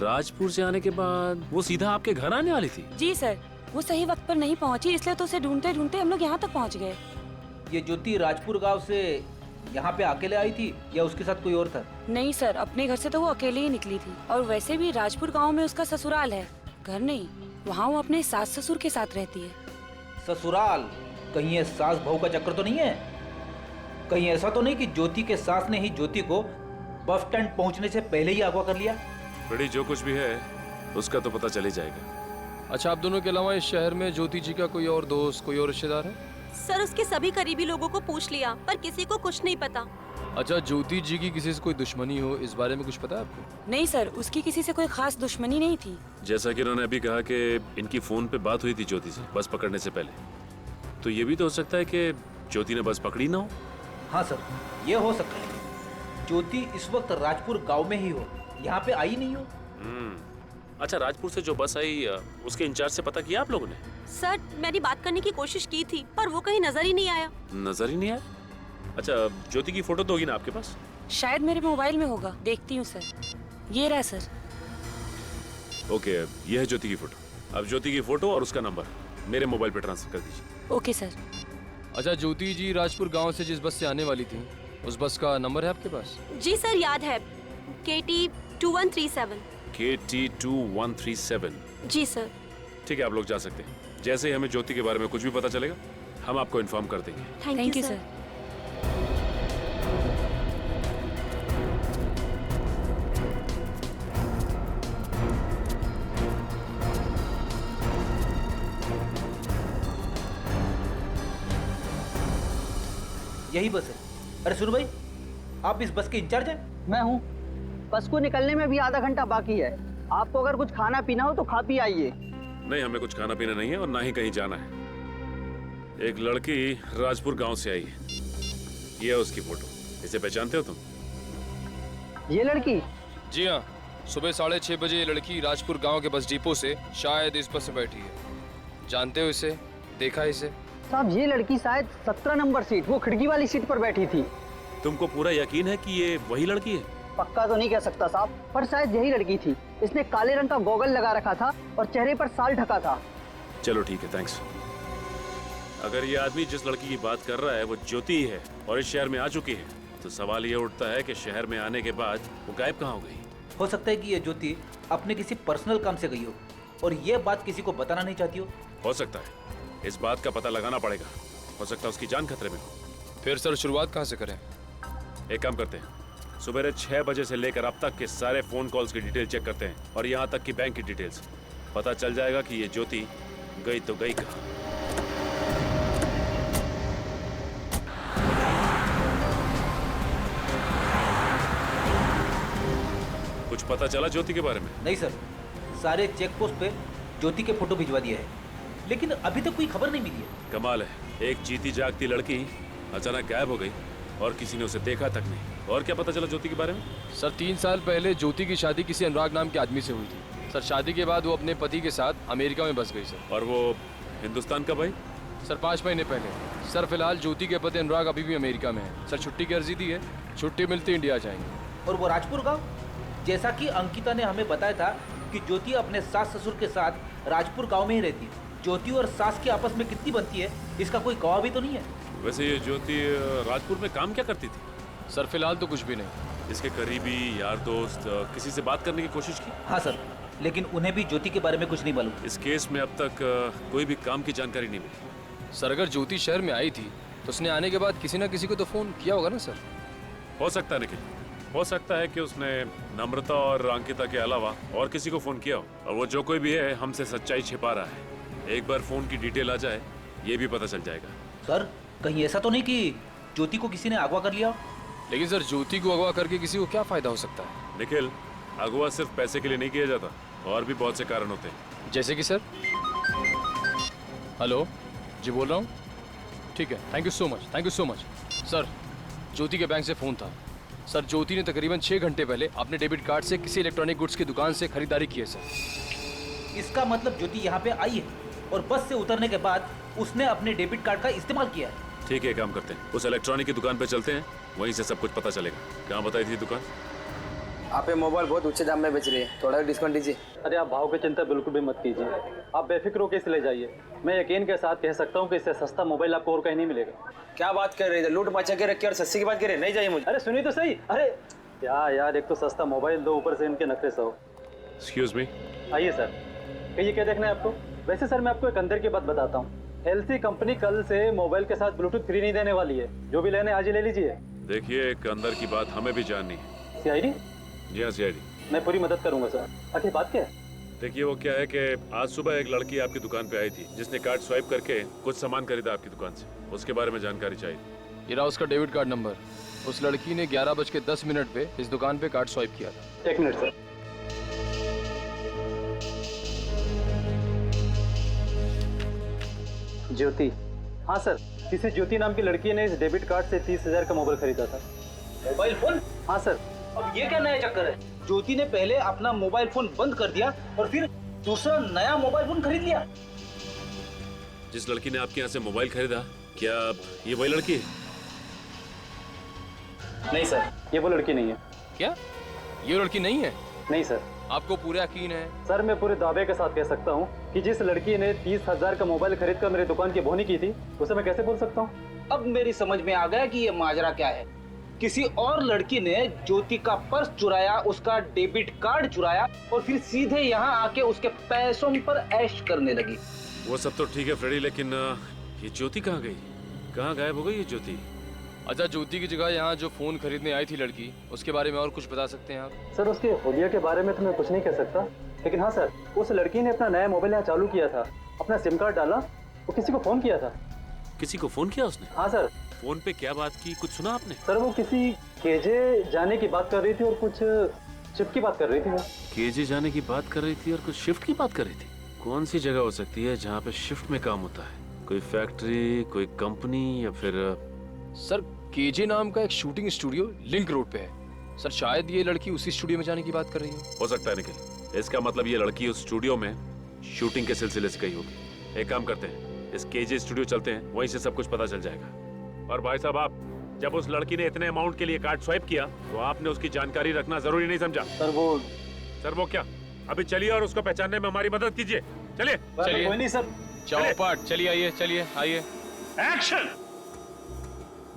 राजपुर से आने के बाद वो सीधा आपके घर आने वाली थी? जी सर, वो सही वक्त पर नहीं पहुँची, इसलिए तो उसे ढूंढते ढूंढते हम लोग यहाँ तक पहुँच गए। ये ज्योति राजपुर गांव से यहाँ पे अकेले आई थी या उसके साथ कोई और था? नहीं सर, अपने घर से तो वो अकेले ही निकली थी, और वैसे भी राजपुर गांव में उसका ससुराल है, घर नहीं। वहाँ वो अपने सास ससुर के साथ रहती है। ससुराल? कहीं ये सास बहू का चक्कर तो नहीं है? कहीं ऐसा तो नहीं कि ज्योति के सास ने ही ज्योति को बस स्टैंड पहुँचने से पहले ही अगवा कर लिया? बड़ी जो कुछ भी है उसका तो पता चल ही जाएगा। अच्छा, आप दोनों के अलावा इस शहर में ज्योति जी का कोई और दोस्त, कोई और रिश्तेदार है? सर उसके सभी करीबी लोगों को पूछ लिया, पर किसी को कुछ नहीं पता। अच्छा, ज्योति जी की किसी से कोई दुश्मनी हो, इस बारे में कुछ पता है आपको? नहीं सर, उसकी किसी से कोई खास दुश्मनी नहीं थी। जैसा कि उन्होंने अभी कहा कि इनकी फोन पे बात हुई थी ज्योति से बस पकड़ने से पहले, तो ये भी तो हो सकता है कि ज्योति ने बस पकड़ी ना हो। हाँ सर, ये हो सकता है। ज्योति इस वक्त राजपुर गांव में ही हो, यहाँ पे आई नहीं हो। अच्छा, राजपुर से जो बस आई उसके इंचार्ज से पता किया आप लोगों ने? सर मैंने बात करने की कोशिश की थी, पर वो कहीं नजर ही नहीं आया। नजर ही नहीं आया? अच्छा, ज्योति की फोटो तो होगी ना आपके पास? शायद मेरे मोबाइल में होगा, देखती हूँ सर। ये रहा सर। ओके, ये है ज्योति की फोटो। अब ज्योति की फोटो और उसका नंबर मेरे मोबाइल पे ट्रांसफर कर दीजिए। Okay sir. अच्छा, ज्योति जी राजपुर गांव से जिस बस से आने वाली थी, उस बस का नंबर है आपके पास? जी सर, याद है, KT 2137। KT 2137। जी सर। ठीक है, आप लोग जा सकते हैं। जैसे ही हमें ज्योति के बारे में कुछ भी पता चलेगा हम आपको इन्फॉर्म कर देंगे। Thank you sir. यही बस है। अरे सुनो भाई, आप इस बस के इंचार्ज हैं? मैं हूँ। बस को निकलने में भी आधा घंटा बाकी है। आपको अगर कुछ खाना पीना हो तो खा पी आइए। नहीं, हमें कुछ खाना पीना नहीं है और ना ही कहीं जाना है। एक लड़की राजपुर गांव से आई है, ये है उसकी फोटो। इसे पहचानते हो तुम? ये लड़की? जी हाँ, सुबह 6:30 बजे ये लड़की राजपुर गांव के बस डिपो से शायद इस बस में बैठी है। जानते हो इसे? देखा इसे? साहब ये लड़की शायद 17 नंबर सीट, वो खिड़की वाली सीट पर बैठी थी। तुमको पूरा यकीन है कि ये वही लड़की है? पक्का तो नहीं कह सकता साहब, पर शायद यही लड़की थी। इसने काले रंग का गॉगल लगा रखा था और चेहरे पर साल ढका था। चलो ठीक है, थैंक्स। अगर ये आदमी जिस लड़की की बात कर रहा है वो ज्योति ही है और इस शहर में आ चुकी है, तो सवाल ये उठता है कि शहर में आने के बाद वो गायब कहाँ हो गई? हो सकता है कि ये ज्योति अपने किसी पर्सनल काम से गई हो और ये बात किसी को बताना नहीं चाहती हो सकता है, इस बात का पता लगाना पड़ेगा। हो सकता है उसकी जान खतरे में हो। फिर सर शुरुआत कहाँ से करें? एक काम करते हैं, सुबह 6 बजे से लेकर अब तक के सारे फोन कॉल्स की डिटेल चेक करते हैं और यहाँ तक कि बैंक की डिटेल्स। पता चल जाएगा कि ये ज्योति गई तो गई कहाँ। कुछ पता चला ज्योति के बारे में? नहीं सर, सारे चेक पोस्ट पे ज्योति के फोटो भिजवा दिए हैं, लेकिन अभी तक कोई खबर नहीं मिली है। कमाल है, एक जीती जागती लड़की अचानक गायब हो गई और किसी ने उसे देखा तक नहीं। और क्या पता चला ज्योति के बारे में? सर 3 साल पहले ज्योति की शादी किसी अनुराग नाम के आदमी से हुई थी। सर शादी के बाद वो अपने पति के साथ अमेरिका में बस गई सर। और वो हिंदुस्तान कब आई? सर 5 महीने पहले। सर फिलहाल ज्योति के पति अनुराग अभी भी अमेरिका में है। सर छुट्टी की अर्जी दी है, छुट्टी मिलती इंडिया जाएंगे। और वो राजपुर गाँव, जैसा कि अंकिता ने हमें बताया था कि ज्योति अपने सास ससुर के साथ राजपुर गांव में ही रहती है। ज्योति और सास की आपस में कितनी बनती है इसका कोई गवाह भी तो नहीं है। वैसे ये ज्योति राजपुर में काम क्या करती थी? सर फिलहाल तो कुछ भी नहीं। इसके करीबी यार दोस्त किसी से बात करने की कोशिश की? हाँ सर, लेकिन उन्हें भी ज्योति के बारे में कुछ नहीं मालूम। इस केस में अब तक कोई भी काम की जानकारी नहीं मिली। सर अगर ज्योति शहर में आई थी तो उसने आने के बाद किसी ना किसी को तो फोन किया होगा ना सर? हो सकता है निखिल, हो सकता है कि उसने नम्रता और अंकिता के अलावा और किसी को फोन किया हो, और वो जो कोई भी है हमसे सच्चाई छिपा रहा है। एक बार फोन की डिटेल आ जाए ये भी पता चल जाएगा। सर कहीं ऐसा तो नहीं कि ज्योति को किसी ने अगवा कर लिया? लेकिन सर ज्योति को अगवा करके किसी को क्या फायदा हो सकता है? निखिल, अगवा सिर्फ पैसे के लिए नहीं किया जाता, और भी बहुत से कारण होते हैं। जैसे कि सर? हेलो जी, बोल रहा हूँ। ठीक है, thank you so much, thank you so much. Sir Jyoti के बैंक से फ़ोन था। सर ज्योति ने तकरीबन 6 घंटे पहले अपने डेबिट कार्ड से किसी इलेक्ट्रॉनिक गुड्स की दुकान से खरीदारी की है सर। इसका मतलब ज्योति यहाँ पे आई है और बस से उतरने के बाद उसने अपने डेबिट कार्ड का इस्तेमाल किया है। ठीक है, काम करते हैं, उस इलेक्ट्रॉनिक की दुकान पे चलते हैं, वहीं से सब कुछ पता चलेगा। कहाँ बताई थी दुकान? आप ये मोबाइल बहुत ऊंचे दाम में बेच रही है, थोड़ा डिस्काउंट दीजिए। अरे आप भाव की चिंता बिल्कुल भी मत कीजिए, आप बेफिक्र होकर इसे ले जाइए। मैं यकीन के साथ कह सकता हूँ कि इससे सस्ता मोबाइल आपको और कहीं नहीं मिलेगा। क्या बात कर रहे थे, लूट मचा के रखी और सस्ती की बात कर रहे, नहीं चाहिए मुझे। अरे सुनिए तो सही। अरे क्या यार, एक तो सस्ता मोबाइल दो, ऊपर से इनके नखरे सो। Excuse me. आइए सर, कहिए क्या देखना है आपको? वैसे सर मैं आपको एक अंदर की बात बताता हूँ, एलसी कंपनी कल से मोबाइल के साथ ब्लूटूथ फ्री नहीं देने वाली है। जो भी लेने आज ही ले लीजिए। देखिए, एक अंदर की बात हमें भी जाननी है। सीआईडी? जी हाँ, सीआईडी। मैं पूरी मदद करूंगा सर। आखिर बात क्या है? देखिए, वो क्या है कि आज सुबह एक लड़की आपकी दुकान पे आई थी जिसने कार्ड स्वाइप करके कुछ सामान खरीदा आपकी दुकान से। उसके बारे में जानकारी चाहिए। ये रहा उसका डेबिट कार्ड नंबर। उस लड़की ने 11:10 पे इस दुकान पे कार्ड स्वाइप किया था। 1 मिनट सर। ज्योति? हाँ सर, किसी ज्योति नाम की लड़की ने इस डेबिट कार्ड से 30,000 का मोबाइल खरीदा था। Mobile phone? हाँ सर। अब ये क्या नया चक्कर है? ज्योति ने पहले अपना मोबाइल फोन बंद कर दिया और फिर दूसरा नया मोबाइल फोन खरीद लिया। जिस लड़की ने आपके यहाँ से मोबाइल खरीदा, क्या ये वही लड़की है? नहीं सर, ये वो लड़की नहीं है। क्या ये लड़की नहीं है? नहीं सर। आपको पूरा यकीन है? सर मैं पूरे दावे के साथ कह सकता हूँ कि जिस लड़की ने 30,000 का मोबाइल खरीद कर मेरी दुकान की बोहनी की थी, उसे मैं कैसे बोल सकता हूँ? अब मेरी समझ में आ गया कि ये माजरा क्या है। किसी और लड़की ने ज्योति का पर्स चुराया, उसका डेबिट कार्ड चुराया और फिर सीधे यहाँ आके उसके पैसों पर ऐश करने लगी। वो सब तो ठीक है फ्रेडी, लेकिन ये ज्योति कहाँ गई? कहाँ गायब हो गई ये ज्योति? अच्छा, ज्योति की जगह यहाँ जो फोन खरीदने आई थी लड़की, उसके बारे में और कुछ बता सकते हैं आप? सर उसके हुलिया के बारे में तो मैं कुछ नहीं कह सकता, लेकिन हाँ सर, उस लड़की ने अपना नया मोबाइल यहाँ चालू किया था, अपना सिम कार्ड डाला, वो किसी को फोन किया था। किसी को फोन किया उसने? हाँ सर। फोन पे क्या बात की, कुछ सुना आपने? सर वो किसी केजे जाने की बात कर रही थी और कुछ शिफ्ट की बात कर रही थी। वो केजे जाने की बात कर रही थी और कुछ शिफ्ट की बात कर रही थी? कौन सी जगह हो सकती है जहाँ पे शिफ्ट में काम होता है? कोई फैक्ट्री, कोई कंपनी, या फिर? सर केजे नाम का एक शूटिंग स्टूडियो लिंक रोड पे है सर। शायद ये लड़की उसी स्टूडियो में जाने की बात कर रही हो सकता है निखिल। इसका मतलब ये लड़की उस स्टूडियो में शूटिंग के सिलसिले से गई होगी। एक काम करते हैं, इस केजे स्टूडियो चलते हैं, वहीं से सब कुछ पता चल जाएगा। और भाई साहब, आप जब उस लड़की ने इतने अमाउंट के लिए कार्ड स्वाइप किया तो आपने उसकी जानकारी रखना जरूरी नहीं समझा? सर वो क्या? अभी चलिए और उसको पहचानने में हमारी मदद कीजिए। चलिए चलिए। कोई नहीं सर। चौपट, चलिए आइए, चलिए आइए। एक्शन।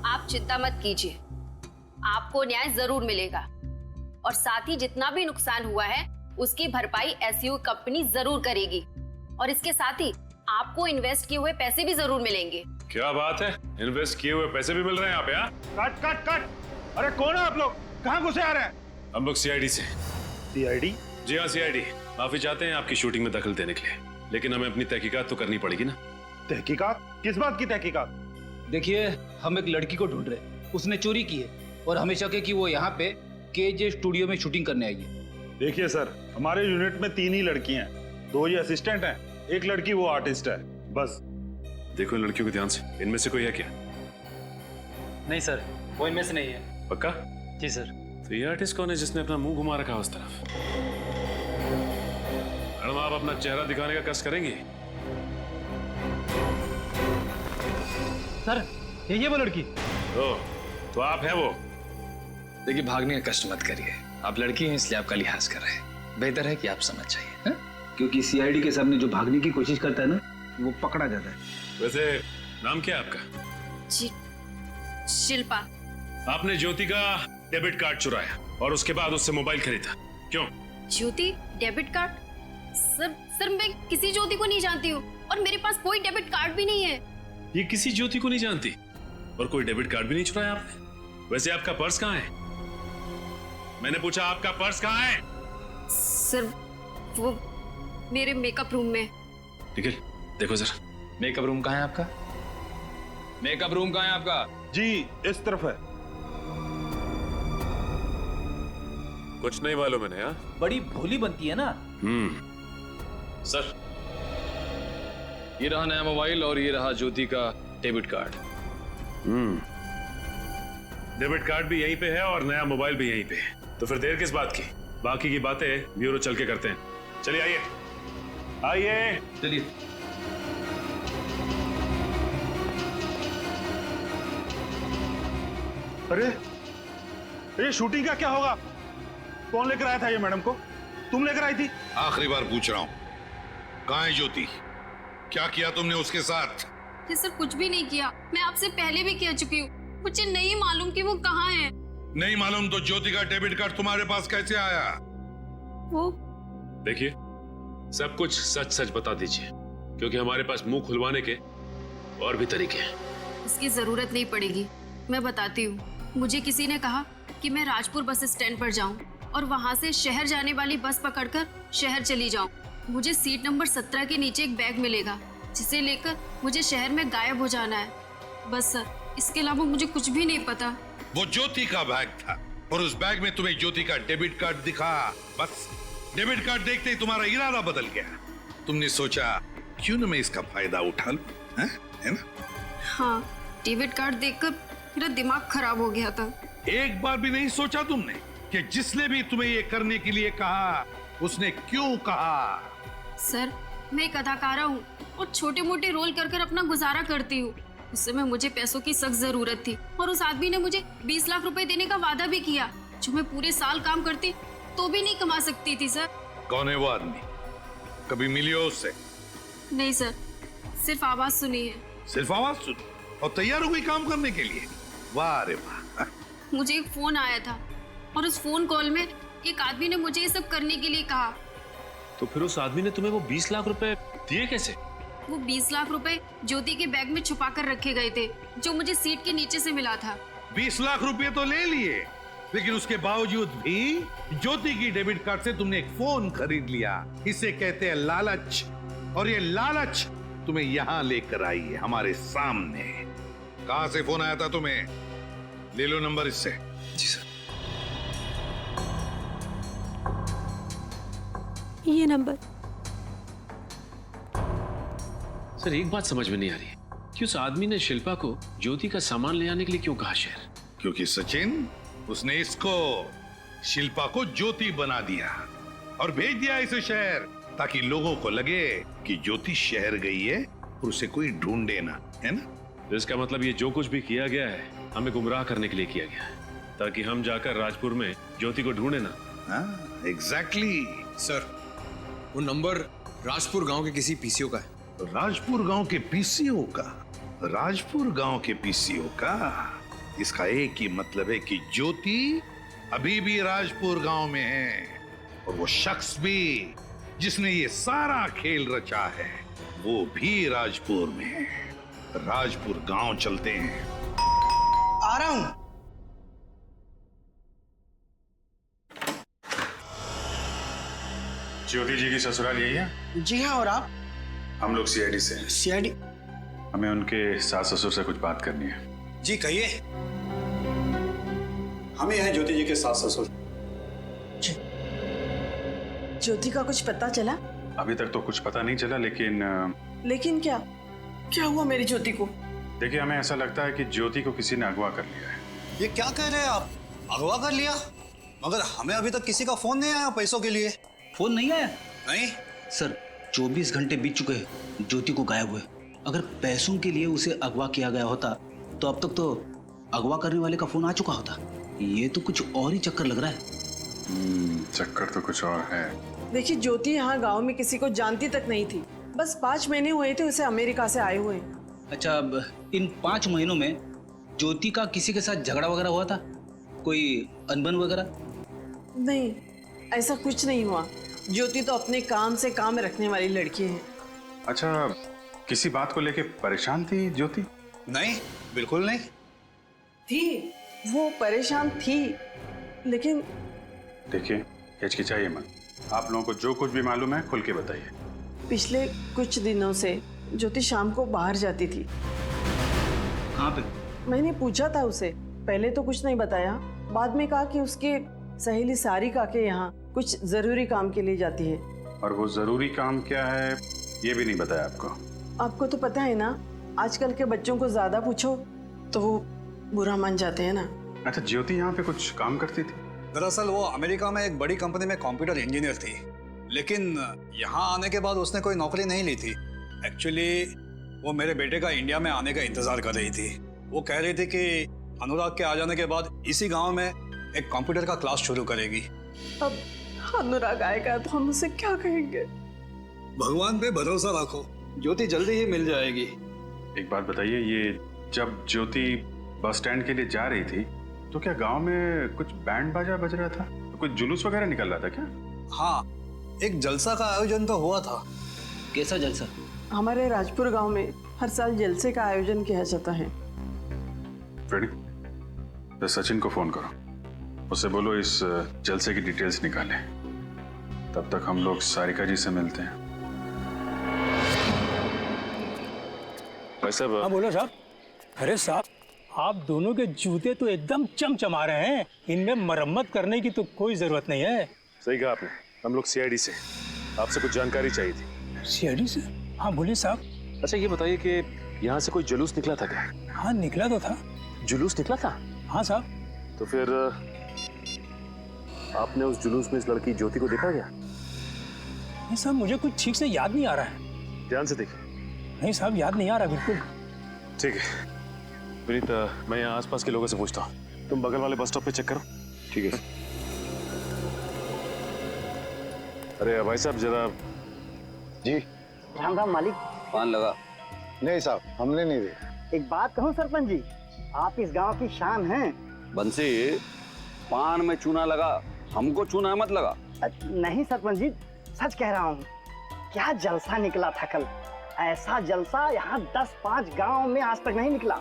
आप चिंता मत कीजिए, आपको न्याय जरूर मिलेगा और साथ ही जितना भी नुकसान हुआ है उसकी भरपाई एसयू कंपनी जरूर करेगी और इसके साथ ही आपको इन्वेस्ट किए हुए पैसे भी जरूर मिलेंगे। क्या बात है, इन्वेस्ट किए हुए पैसे भी मिल रहे हैं आप यहाँ? Cut cut cut. अरे कौन है आप लोग? कहाँ घुसे आ रहे हैं? हम लोग सीआईडी से। सीआईडी? जी हाँ सीआईडी। माफी चाहते हैं आपकी शूटिंग में दखल देने के लिए, लेकिन हमें अपनी तहकीकात तो करनी पड़ेगी ना। तहकीकात? किस बात की तहकीकात? देखिए, हम एक लड़की को ढूंढ रहे हैं, उसने चोरी की है और हमें शक है कि वो यहाँ पे केजे स्टूडियो में शूटिंग करने आई है। देखिए सर, हमारे यूनिट में 3 ही लड़कियां हैं, 2 ये असिस्टेंट हैं, एक लड़की वो आर्टिस्ट है, बस। देखो इन लड़कियों को ध्यान से, इनमें से कोई है क्या? नहीं सर, वो इनमें से नहीं है। पक्का? जी सर। तो ये आर्टिस्ट कौन है जिसने अपना मुंह घुमा रखा उस तरफ? मैडम आप अपना चेहरा दिखाने का कष्ट करेंगे? सर ये वो लड़की। तो आप है वो? देखिए भागने का कष्ट मत करिए, आप लड़की हैं इसलिए आपका लिहाज कर रहे हैं, बेहतर है कि आप समझ जाइए। क्योंकि सीआईडी के सामने जो भागने की कोशिश करता है ना, वो पकड़ा जाता है। वैसे नाम क्या है आपका? जी शिल्पा। आपने ज्योति का डेबिट कार्ड चुराया और उसके बाद उससे मोबाइल खरीदा, क्यों? ज्योति डेबिट कार्ड? सर मैं किसी ज्योति को नहीं जानती हूँ और मेरे पास कोई डेबिट कार्ड भी नहीं है। ये किसी ज्योति को नहीं जानती और कोई डेबिट कार्ड भी नहीं चुराया आपने? वैसे आपका पर्स कहाँ है? मैंने पूछा आपका पर्स कहाँ है? सर वो मेरे मेकअप रूम में। निखिल देखो जरा। मेकअप रूम कहाँ है आपका? मेकअप रूम कहाँ है आपका? जी इस तरफ है। कुछ नहीं मालूम है ना? बड़ी भोली बनती है ना। सर ये रहा नया मोबाइल और ये रहा ज्योति का डेबिट कार्ड। डेबिट कार्ड भी यहीं पे है और नया मोबाइल भी यहीं पे है, तो फिर देर किस बात की? बाकी की बातें ब्यूरो चल के करते हैं। चलिए आइए आइए। चलिए। अरे ये शूटिंग का क्या होगा? कौन लेकर आया था ये मैडम को? तुम लेकर आई थी? आखिरी बार पूछ रहा हूँ, कहाँ है ज्योति? क्या किया तुमने उसके साथ? ये सर कुछ भी नहीं किया, मैं आपसे पहले भी कह चुकी हूँ, मुझे नहीं मालूम कि वो कहाँ है। नहीं मालूम तो ज्योति का डेबिट कार्ड तुम्हारे पास कैसे आया? वो देखिए सब कुछ सच सच बता दीजिए, क्योंकि हमारे पास मुंह खुलवाने के और भी तरीके हैं। इसकी जरूरत नहीं पड़ेगी, मैं बताती हूँ। मुझे किसी ने कहा कि मैं राजपुर बस स्टैंड पर जाऊँ और वहाँ से शहर जाने वाली बस पकड़कर शहर चली जाऊँ। मुझे सीट नंबर 17 के नीचे एक बैग मिलेगा जिसे लेकर मुझे शहर में गायब हो जाना है। बस सर, इसके अलावा मुझे कुछ भी नहीं पता। वो ज्योति का बैग था और उस बैग में तुम्हें ज्योति का डेबिट कार्ड दिखा। बस डेबिट कार्ड देखते ही तुम्हारा इरादा बदल गया। तुमने सोचा क्यों न मैं इसका फायदा उठा लूं, है ना? हाँ, डेबिट कार्ड देखकर मेरा दिमाग खराब हो गया था। एक बार भी नहीं सोचा तुमने कि जिसने भी तुम्हें ये करने के लिए कहा उसने क्यों कहा? सर मैं एक अदाकारा हूँ और छोटे मोटे रोल कर कर अपना गुजारा करती हूँ। उस समय मुझे पैसों की सख्त जरूरत थी और उस आदमी ने मुझे 20 लाख रुपए देने का वादा भी किया, जो मैं पूरे साल काम करती तो भी नहीं कमा सकती थी। सर कौन है वो आदमी? कभी मिली हो उससे? नहीं सर, सिर्फ आवाज सुनी है। सिर्फ आवाज सुनी और तैयार हो गई काम करने के लिए? वाह रे वाह। मुझे एक फोन आया था और उस फोन कॉल में एक आदमी ने मुझे ये सब करने के लिए कहा। तो फिर उस आदमी ने तुम्हें वो 20 लाख रुपए दिए कैसे? वो 20 लाख रुपए ज्योति के बैग में छुपा कर रखे गए थे, जो मुझे सीट के नीचे से मिला था। 20 लाख रुपए तो ले लिए, लेकिन उसके बावजूद भी ज्योति की डेबिट कार्ड से तुमने एक फोन खरीद लिया। इसे कहते हैं लालच, और ये लालच तुम्हें यहाँ लेकर आई है हमारे सामने। कहाँ से फोन आया था तुम्हें? ले लो नंबर इससे। जी सर। ये नंबर। सर एक बात समझ में नहीं आ रही है कि उस आदमी ने शिल्पा को ज्योति का सामान ले आने के लिए क्यों कहा शहर? क्योंकि सचिन, उसने इसको शिल्पा को ज्योति बना दिया और भेज दिया इसे शहर, ताकि लोगों को लगे कि ज्योति शहर गई है और उसे कोई ढूंढे ना, है ना? तो इसका मतलब ये जो कुछ भी किया गया है हमें गुमराह करने के लिए किया गया है, ताकि हम जाकर राजपुर में ज्योति को ढूंढे ना। एग्जैक्टली सर, वो नंबर राजपुर गांव के किसी पीसीओ का है। राजपुर गांव के पीसीओ का? राजपुर गांव के पीसीओ का? इसका एक ही मतलब है कि ज्योति अभी भी राजपुर गांव में है, और वो शख्स भी जिसने ये सारा खेल रचा है वो भी राजपुर में है। राजपुर गांव चलते हैं। आ रहा हूं। ज्योति जी की ससुराल यही है? जी हाँ, और आप? हम लोग सीआईडी से हैं। सीआईडी? हमें उनके सास ससुर से कुछ बात करनी है। जी कहिए। हम ही हैं ज्योति जी के सास ससुर। ज्योति का कुछ पता चला? अभी तक तो कुछ पता नहीं चला, लेकिन क्या क्या हुआ मेरी ज्योति को? देखिए, हमें ऐसा लगता है कि ज्योति को किसी ने अगवा कर लिया है। ये क्या कह रहे हैं आप? अगवा कर लिया? मगर हमें अभी तक किसी का फोन नहीं आया पैसों के लिए। फोन नहीं आया? नहीं सर, 24 घंटे बीत चुके हैं ज्योति को गायब हुए। अगर पैसों के लिए उसे अगवा किया गया होता तो अब तक तो अगवा करने वाले का फोन आ चुका होता। ये तो कुछ और ही चक्कर लग रहा है। चक्कर तो कुछ और है। देखिए, ज्योति यहाँ गांव में किसी को जानती तक नहीं थी। बस 5 महीने हुए थे उसे अमेरिका से आए हुए। अच्छा, अब इन 5 महीनों में ज्योति का किसी के साथ झगड़ा वगैरह हुआ था? कोई अनबन वगैरह? नहीं, ऐसा कुछ नहीं हुआ। ज्योति तो अपने काम से काम रखने वाली लड़की है। अच्छा, किसी बात को लेके परेशान थी ज्योति? नहीं, बिल्कुल नहीं थी। वो परेशान थी, लेकिन देखिए, हिचकिचाइए मत। आप लोगों को जो कुछ भी मालूम है खुल के बताइए। पिछले कुछ दिनों से ज्योति शाम को बाहर जाती थी। कहाँ पे? मैंने पूछा था उसे, पहले तो कुछ नहीं बताया। बाद में कहा कि उसकी सहेली सारिका के यहाँ कुछ जरूरी काम के लिए जाती है। और वो जरूरी काम क्या है ये भी नहीं बताया आपको? आपको तो पता है ना, आजकल के बच्चों को ज्यादा पूछो तो वो बुरा मान जाते हैं ना। अच्छा, ज्योति यहाँ पे कुछ काम करती थी? दरअसल वो अमेरिका में एक बड़ी कंपनी में कंप्यूटर इंजीनियर थी, लेकिन यहाँ आने के बाद उसने कोई नौकरी नहीं ली थी। एक्चुअली वो मेरे बेटे का इंडिया में आने का इंतजार कर रही थी। वो कह रही थी कि अनुराग के आ जाने के बाद इसी गांव में एक कंप्यूटर का क्लास शुरू करेगी। अब अनुराग आएगा तो हम उसे क्या कहेंगे? भगवान पे भरोसा रखो, ज्योति जल्दी ही मिल जाएगी। एक बात बताइए, ये जब ज्योति बस स्टैंड के लिए जा रही थी तो क्या गांव में कुछ बैंड बाजा बज रहा था? तो कुछ जुलूस वगैरह निकल रहा था क्या? हाँ, एक जलसा का आयोजन तो हुआ था। कैसा जलसा? हमारे राजपुर गांव में हर साल जलसे का आयोजन किया जाता है। फ्रेडी, तो सचिन को फोन करो, उससे बोलो इस जलसे की डिटेल्स निकाले। तब तक हम लोग सारिका जी से मिलते हैं। हाँ बोलो साहब। अरे साहब, आप दोनों के जूते तो एकदम चमचमा रहे हैं। इनमें मरम्मत करने की तो कोई जरूरत नहीं है। सही कहा आपने। हम लोग सीआईडी से, आपसे कुछ जानकारी चाहिए थी। सीआईडी से? हाँ बोलिए साहब। अच्छा, ये बताइए कि यहाँ से कोई जुलूस निकला था क्या? हाँ निकला तो था। जुलूस निकला था? हाँ साहब। तो फिर आपने उस जुलूस में इस लड़की ज्योति को देखा क्या? नहीं साहब, मुझे कुछ ठीक से याद नहीं आ रहा है। ध्यान से देखिए। नहीं साहब, याद नहीं आ रहा बिल्कुल। ठीक है विनीत, मैं यहाँ आसपास के लोगों से पूछता हूँ। तुम बगल वाले बस स्टॉप पे चेक करो। ठीक है। अरे भाई साहब, जरा। जी। राम राम मालिक। पान लगा? नहीं साहब, हमने नहीं दिया। एक बात कहूँ सरपंच जी, आप इस गांव की शान हैं। बंसी, पान में चूना लगा, हमको चूना मत लगा। नहीं सरपंच जी, सच कह रहा हूँ। क्या जलसा निकला था कल। ऐसा जलसा यहाँ 10-5 गांव में आज तक नहीं निकला।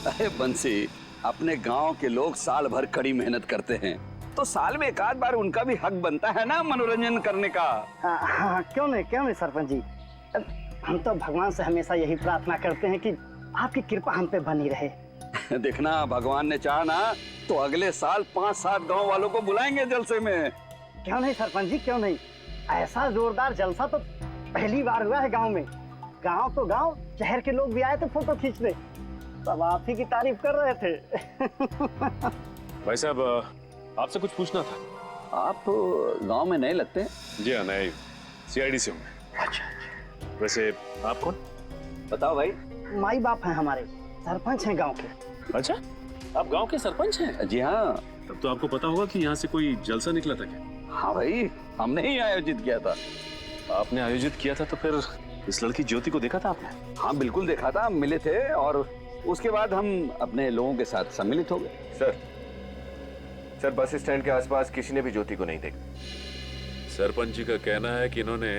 अरे बंसी, अपने गांव के लोग साल भर कड़ी मेहनत करते हैं, तो साल में एक आध बार उनका भी हक बनता है ना मनोरंजन करने का। हाँ, क्यों नहीं सरपंच जी। हम तो भगवान से हमेशा यही प्रार्थना करते हैं कि आपकी कृपा हम पे बनी रहे। देखना, भगवान ने चाहा ना तो अगले साल 5-7 गांव वालों को बुलाएंगे जलसे में। क्यों नहीं सरपंच जी, क्यों नहीं। ऐसा जोरदार जलसा तो पहली बार हुआ है गांव में। गांव तो गांव, शहर के लोग भी आए थे फोटो खींचने। सब आप ही की तारीफ कर रहे थे। भाई साहब, आपसे कुछ पूछना था। आप गांव में नए लगते हैं? जी हाँ, नए सीआईडी से हूँ। अच्छा। वैसे आप कौन? बताओ भाई। माई बाप हैं हमारे, सरपंच हैं गांव के। अच्छा, आप गांव के सरपंच हैं? जी हाँ। तब तो आपको पता होगा कि यहाँ से कोई जलसा निकला था क्या? हाँ भाई, हमने ही आयोजित किया था। आपने आयोजित किया था तो फिर इस लड़की ज्योति को देखा था आपने? हाँ बिल्कुल देखा था, मिले थे और उसके बाद हम अपने लोगों के साथ सम्मिलित हो गए। सर बस स्टैंड के आसपास किसी ने भी ज्योति को नहीं देखा। सरपंच जी का कहना है कि इन्होंने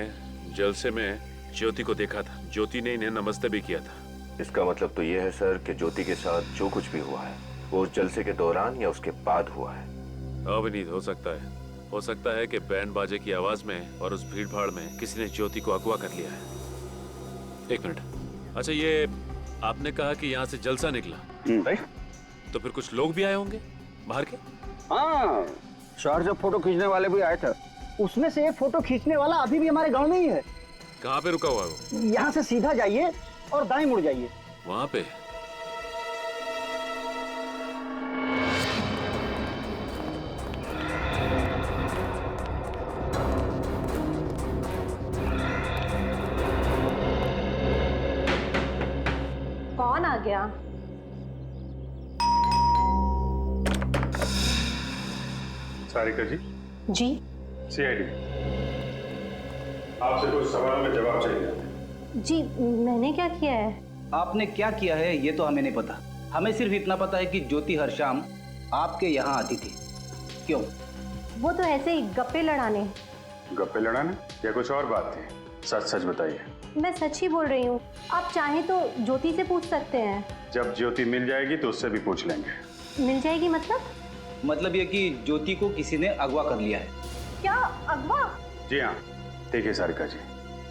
जलसे में ज्योति को देखा था। ज्योति ने इन्हें नमस्ते भी किया था। इसका मतलब तो ये है सर कि ज्योति के साथ जो कुछ भी हुआ है वो उस जलसे के दौरान या उसके बाद हुआ है। अविनीत हो सकता है कि बैंड बाजे की आवाज में और उस भीड़ भाड़ में किसी ने ज्योति को अगवा कर लिया है। एक मिनट, अच्छा ये आपने कहा कि यहाँ से जलसा निकला, तो फिर कुछ लोग भी आए होंगे बाहर के? हाँ, शहर से फोटो खींचने वाले भी आए थे। उसमें से एक फोटो खींचने वाला अभी भी हमारे गांव में ही है। कहाँ पे रुका हुआ है वो? यहाँ से सीधा जाइए और दाएं मुड़ जाइए। वहाँ पे? कौन आ गया? सारिका जी। जी। सीआईडी, आपसे कुछ सवालों में जवाब चाहिए। जी, मैंने क्या किया है? आपने क्या किया है ये तो हमें नहीं पता। हमें सिर्फ इतना पता है कि ज्योति हर शाम आपके यहाँ आती थी। क्यों? वो तो ऐसे ही गप्पे लड़ाने। गप्पे लड़ाने या कुछ और बात थी? सच सच बताइए। मैं सच ही बोल रही हूँ। आप चाहें तो ज्योति से पूछ सकते हैं। जब ज्योति मिल जाएगी तो उससे भी पूछ लेंगे। मिल जाएगी मतलब? मतलब ये कि ज्योति को किसी ने अगवा कर लिया है। क्या अगवा? जी हाँ, देखिए सारिका जी,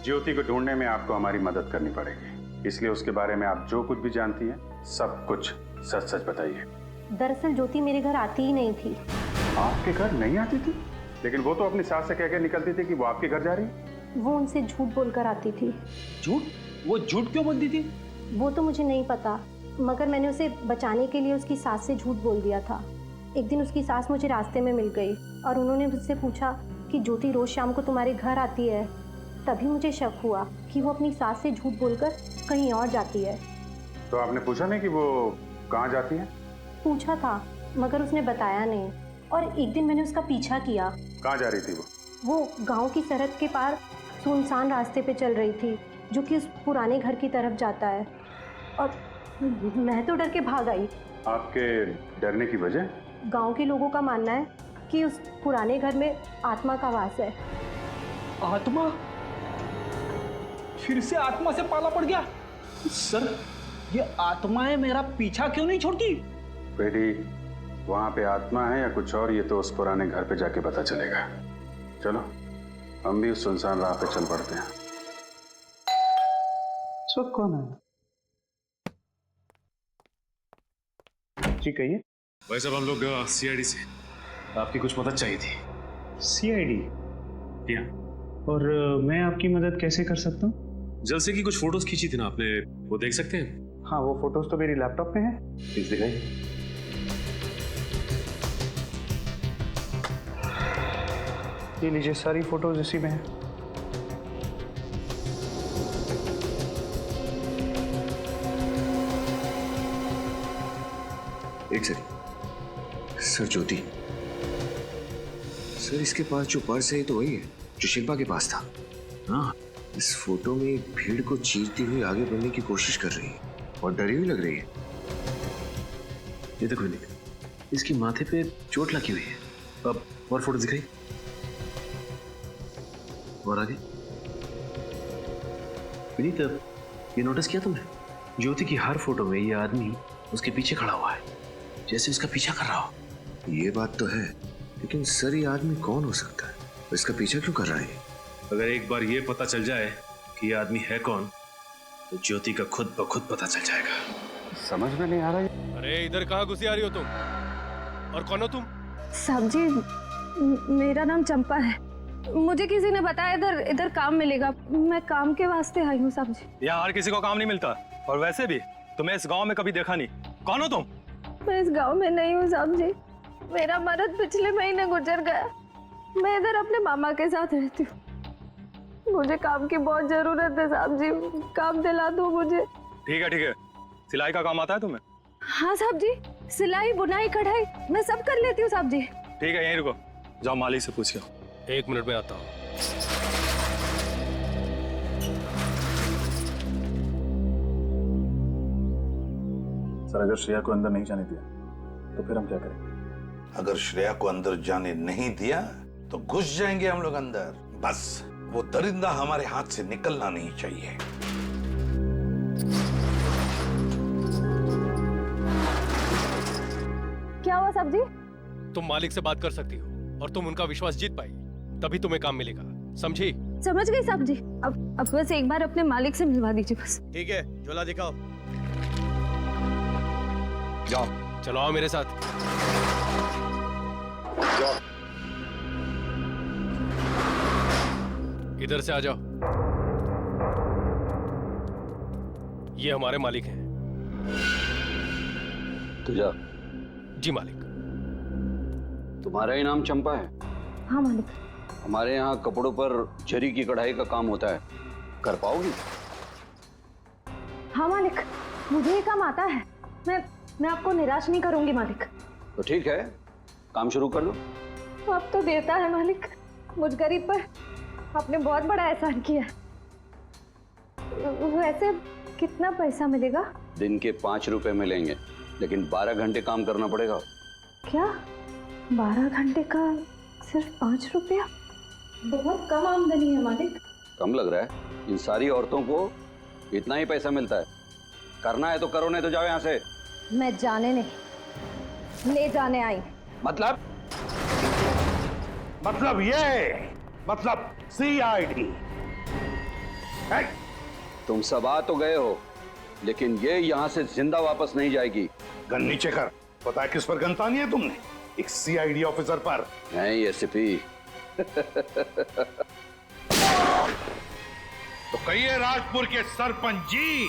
ज्योति को ढूंढने में आपको हमारी मदद करनी पड़ेगी। इसलिए उसके बारे में आप जो कुछ भी जानती हैं सब कुछ सच सच बताइए। दरअसल ज्योति मेरे घर आती ही नहीं थी। आपके घर नहीं आती थी? लेकिन वो तो अपनी सास से कह के निकलती थी कि वो आपके घर जा रही है। वो उनसे झूठ बोलकर आती थी। झूठ? वो झूठ क्यों बोलती थी? वो तो मुझे नहीं पता, मगर मैंने उसे बचाने के लिए उसकी सास से झूठ बोल दिया था। एक दिन उसकी सास मुझे रास्ते में मिल गई और उन्होंने मुझसे पूछा कि ज्योति रोज शाम को तुम्हारे घर आती है। तभी मुझे शक हुआ कि वो अपनी सास से झूठ बोलकर कहीं और जाती है। तो आपने पूछा नहीं कि वो कहाँ जाती है? पूछा था मगर उसने बताया नहीं। और एक दिन मैंने उसका पीछा किया। कहाँ जा रही थी वो? वो गांव की सरहद के पार सुनसान रास्ते पे चल रही थी जो कि उस पुराने घर की तरफ जाता है। और मैं तो डर के भाग आई। आपके डरने की वजह? गांव के लोगों का मानना है कि उस पुराने घर में आत्मा का वास है। आत्मा? फिर से आत्मा से पाला पड़ गया? सर, ये आत्माएं मेरा पीछा क्यों नहीं छोड़ती? बेटी, वहाँ पे आत्मा है या कुछ और, ये तो उस पुराने घर पे जाके पता चलेगा। चलो हम भी उस सुनसान राह पे चल पड़ते हैं। इस वक्त कौन है? जी कहिए। भाई साहब, हम लोग सीआईडी से आपकी कुछ मदद चाहिए थी। सीआईडी? क्या? और मैं आपकी मदद कैसे कर सकता हूँ? जलसे की कुछ फोटोज खींची थी ना आपने, वो देख सकते हैं? हाँ, वो फोटोज तो मेरी लैपटॉप में है। प्लीज दिखाइए। ये लीजिए, सारी फोटोज इसी में है। एक सेकंड सर, ज्योति सर, इसके पास जो पर्स है ये तो वही है जो शिल्पा के पास था। हाँ, इस फोटो में भीड़ को चीरती हुई आगे बढ़ने की कोशिश कर रही है और डरी हुई लग रही है। ये देखो निक, इसकी माथे पे चोट लगी हुई है। अब और फोटो दिखाई, और आगे। विनीत, ये नोटिस किया तुमने? ज्योति की हर फोटो में ये आदमी उसके पीछे खड़ा हुआ है, जैसे उसका पीछा कर रहा हो। ये बात तो है, लेकिन सर ये आदमी कौन हो सकता है? इसका पीछा क्यों कर रहा है? अगर एक बार ये पता चल जाए कि ये आदमी है कौन, तो ज्योति का खुद ब खुद पता चल जाएगा। समझ में नहीं आ रहा है। अरे इधर कहाँ घुसी आ रही हो तुम? और कौन हो तुम? साहब जी, मेरा नाम चंपा है। मुझे किसी ने बताया इधर काम मिलेगा। मैं काम के वास्ते आई हूँ साहब जी। यहाँ हर किसी को काम नहीं मिलता, और वैसे भी तुम्हें इस गांव में कभी देखा नहीं। कौन हो तुम? मैं इस गांव में नहीं हूँ साहब जी। मेरा मर्द पिछले महीने गुजर गया। मैं इधर अपने मामा के साथ रहती हूँ। मुझे काम की बहुत जरूरत है साहब जी, काम दिला दो मुझे। ठीक है, सिलाई का काम आता है तुम्हें? हाँ साहब जी, सिलाई बुनाई कढ़ाई मैं सब कर लेती हूँ साहब जी। ठीक है, यहीं रुको, जाओ मालिक से पूछ लो। 1 मिनट में आता हूँ। सर, अगर श्रेया को अंदर नहीं जाने दिया तो फिर हम क्या करेंगे? अगर श्रेया को अंदर जाने नहीं दिया तो घुस जाएंगे हम लोग अंदर। बस वो दरिंदा हमारे हाथ से निकलना नहीं चाहिए। क्या हुआ साहब जी? तुम मालिक से बात कर सकती हो और तुम उनका विश्वास जीत पाई, तभी तुम्हें काम मिलेगा, समझी? समझ गई साहब जी। अब बस एक बार अपने मालिक से मिलवा दीजिए बस। ठीक है, झोला दिखाओ। जाओ, चलो आओ मेरे साथ। जाओ। इधर से आ जाओ। ये हमारे मालिक हैं। तुझा? जी मालिक। तुम्हारा ही नाम चंपा है? हाँ मालिक। हमारे यहाँ कपड़ों पर जरी की कढ़ाई का काम होता है, कर पाओगी? हाँ मालिक, मुझे ये काम आता है। मैं आपको निराश नहीं करूंगी मालिक। तो ठीक है, काम शुरू कर दो। तो अब तो देता है मालिक, मुझ गरीब पर आपने बहुत बड़ा एहसान किया। वैसे कितना पैसा मिलेगा? दिन के 5 रुपए मिलेंगे, लेकिन 12 घंटे काम करना पड़ेगा। क्या 12 घंटे का सिर्फ 5 रुपया? बहुत कम आमदनी है मालिक। कम लग रहा है? इन सारी औरतों को इतना ही पैसा मिलता है। करना है तो करो, नहीं तो जाओ यहाँ से। मैं जाने नहीं, ले जाने आई। मतलब ये मतलब CID। तुम सब आ तो गए हो, लेकिन ये यहाँ से जिंदा वापस नहीं जाएगी। गन नीचे कर। पता है किस पर गन तानी है तुमने? एक CID ऑफिसर पर। नहीं एसपी। तो कहिए राजपुर के सरपंच जी,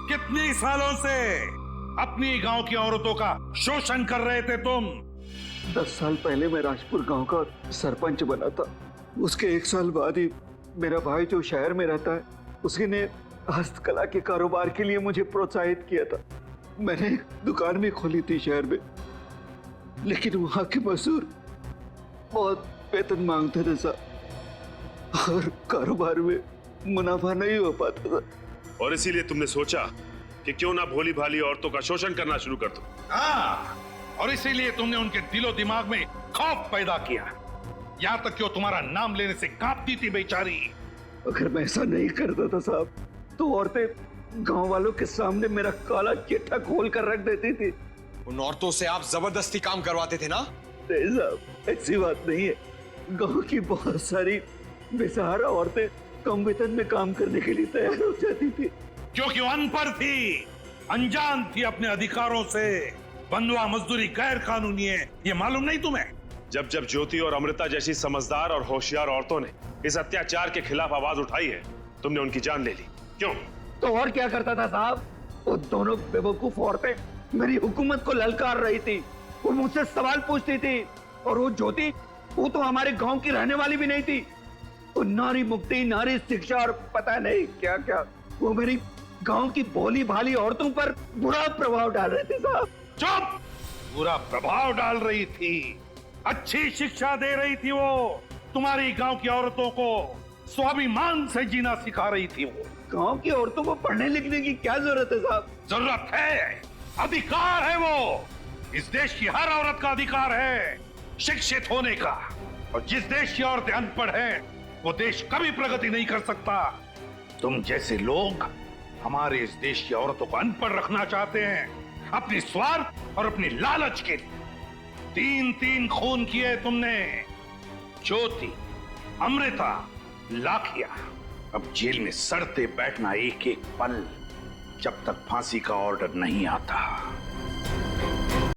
कितने सालों से अपनी गांव की औरतों का शोषण कर रहे थे तुम? 10 साल पहले मैं राजपुर गांव का सरपंच बना था। उसके 1 साल बाद ही मेरा भाई जो शहर में रहता है, उसने हस्तकला के कारोबार के लिए मुझे प्रोत्साहित किया था। मैंने एक दुकान भी खोली थी शहर में, लेकिन वहां के मजदूर बहुत वेतन मांगते थे साहब, और कारोबार में मुनाफा नहीं हो पाता था। और इसीलिए तुमने सोचा कि क्यों ना भोली भाली औरतों का शोषण करना शुरू कर दो। हाँ, और इसीलिए तुमने उनके दिलो दिमाग में खौफ पैदा किया, यहाँ तक कि वो तुम्हारा नाम लेने से कांपती थी बेचारी। अगर मैं ऐसा नहीं करता था साहब, तो औरतें गांव वालों के सामने मेरा काला चिट्ठा खोल कर रख देती थी। उन औरतों से आप जबरदस्ती काम करवाते थे ना? नहीं साहब, ऐसी बात नहीं है। गांव की बहुत सारी बेसहारा औरतें कम वेतन में काम करने के लिए तैयार हो जाती थी, क्योंकि वो अनपढ़ थी, अनजान थी अपने अधिकारों से। बंधुआ मजदूरी गैर कानूनी है, ये मालूम नहीं तुम्हें? जब जब ज्योति और अमृता जैसी समझदार और होशियार औरतों ने इस अत्याचार के खिलाफ आवाज उठाई है, तुमने उनकी जान ले ली। क्यों? तो और क्या करता था साहब? वो दोनों बेवकूफ औरतें मेरी हुकूमत को ललकार रही थी, वो मुझसे सवाल पूछती थी। और वो ज्योति, वो तो हमारे गांव की रहने वाली भी नहीं थी। वो नारी मुक्ति, नारी शिक्षा और पता नहीं क्या क्या, वो मेरी गांव की भोली भाली औरतों पर बुरा प्रभाव डाल रहे थे साहब। चुप! बुरा प्रभाव डाल रही थी, अच्छी शिक्षा दे रही थी। वो तुम्हारी गांव की औरतों को स्वाभिमान से जीना सिखा रही थी। वो गांव की औरतों को पढ़ने लिखने की क्या जरूरत है साहब? जरूरत है, अधिकार है वो। इस देश की हर औरत का अधिकार है शिक्षित होने का। और जिस देश की औरतें अनपढ़ हैं, वो देश कभी प्रगति नहीं कर सकता। तुम जैसे लोग हमारे इस देश की औरतों को अनपढ़ रखना चाहते हैं, अपनी स्वार्थ और अपनी लालच के लिए। 3-3 खून किए तुमने, ज्योति, अमृता, लाखिया। अब जेल में सड़ते बैठना एक एक पल, जब तक फांसी का ऑर्डर नहीं आता।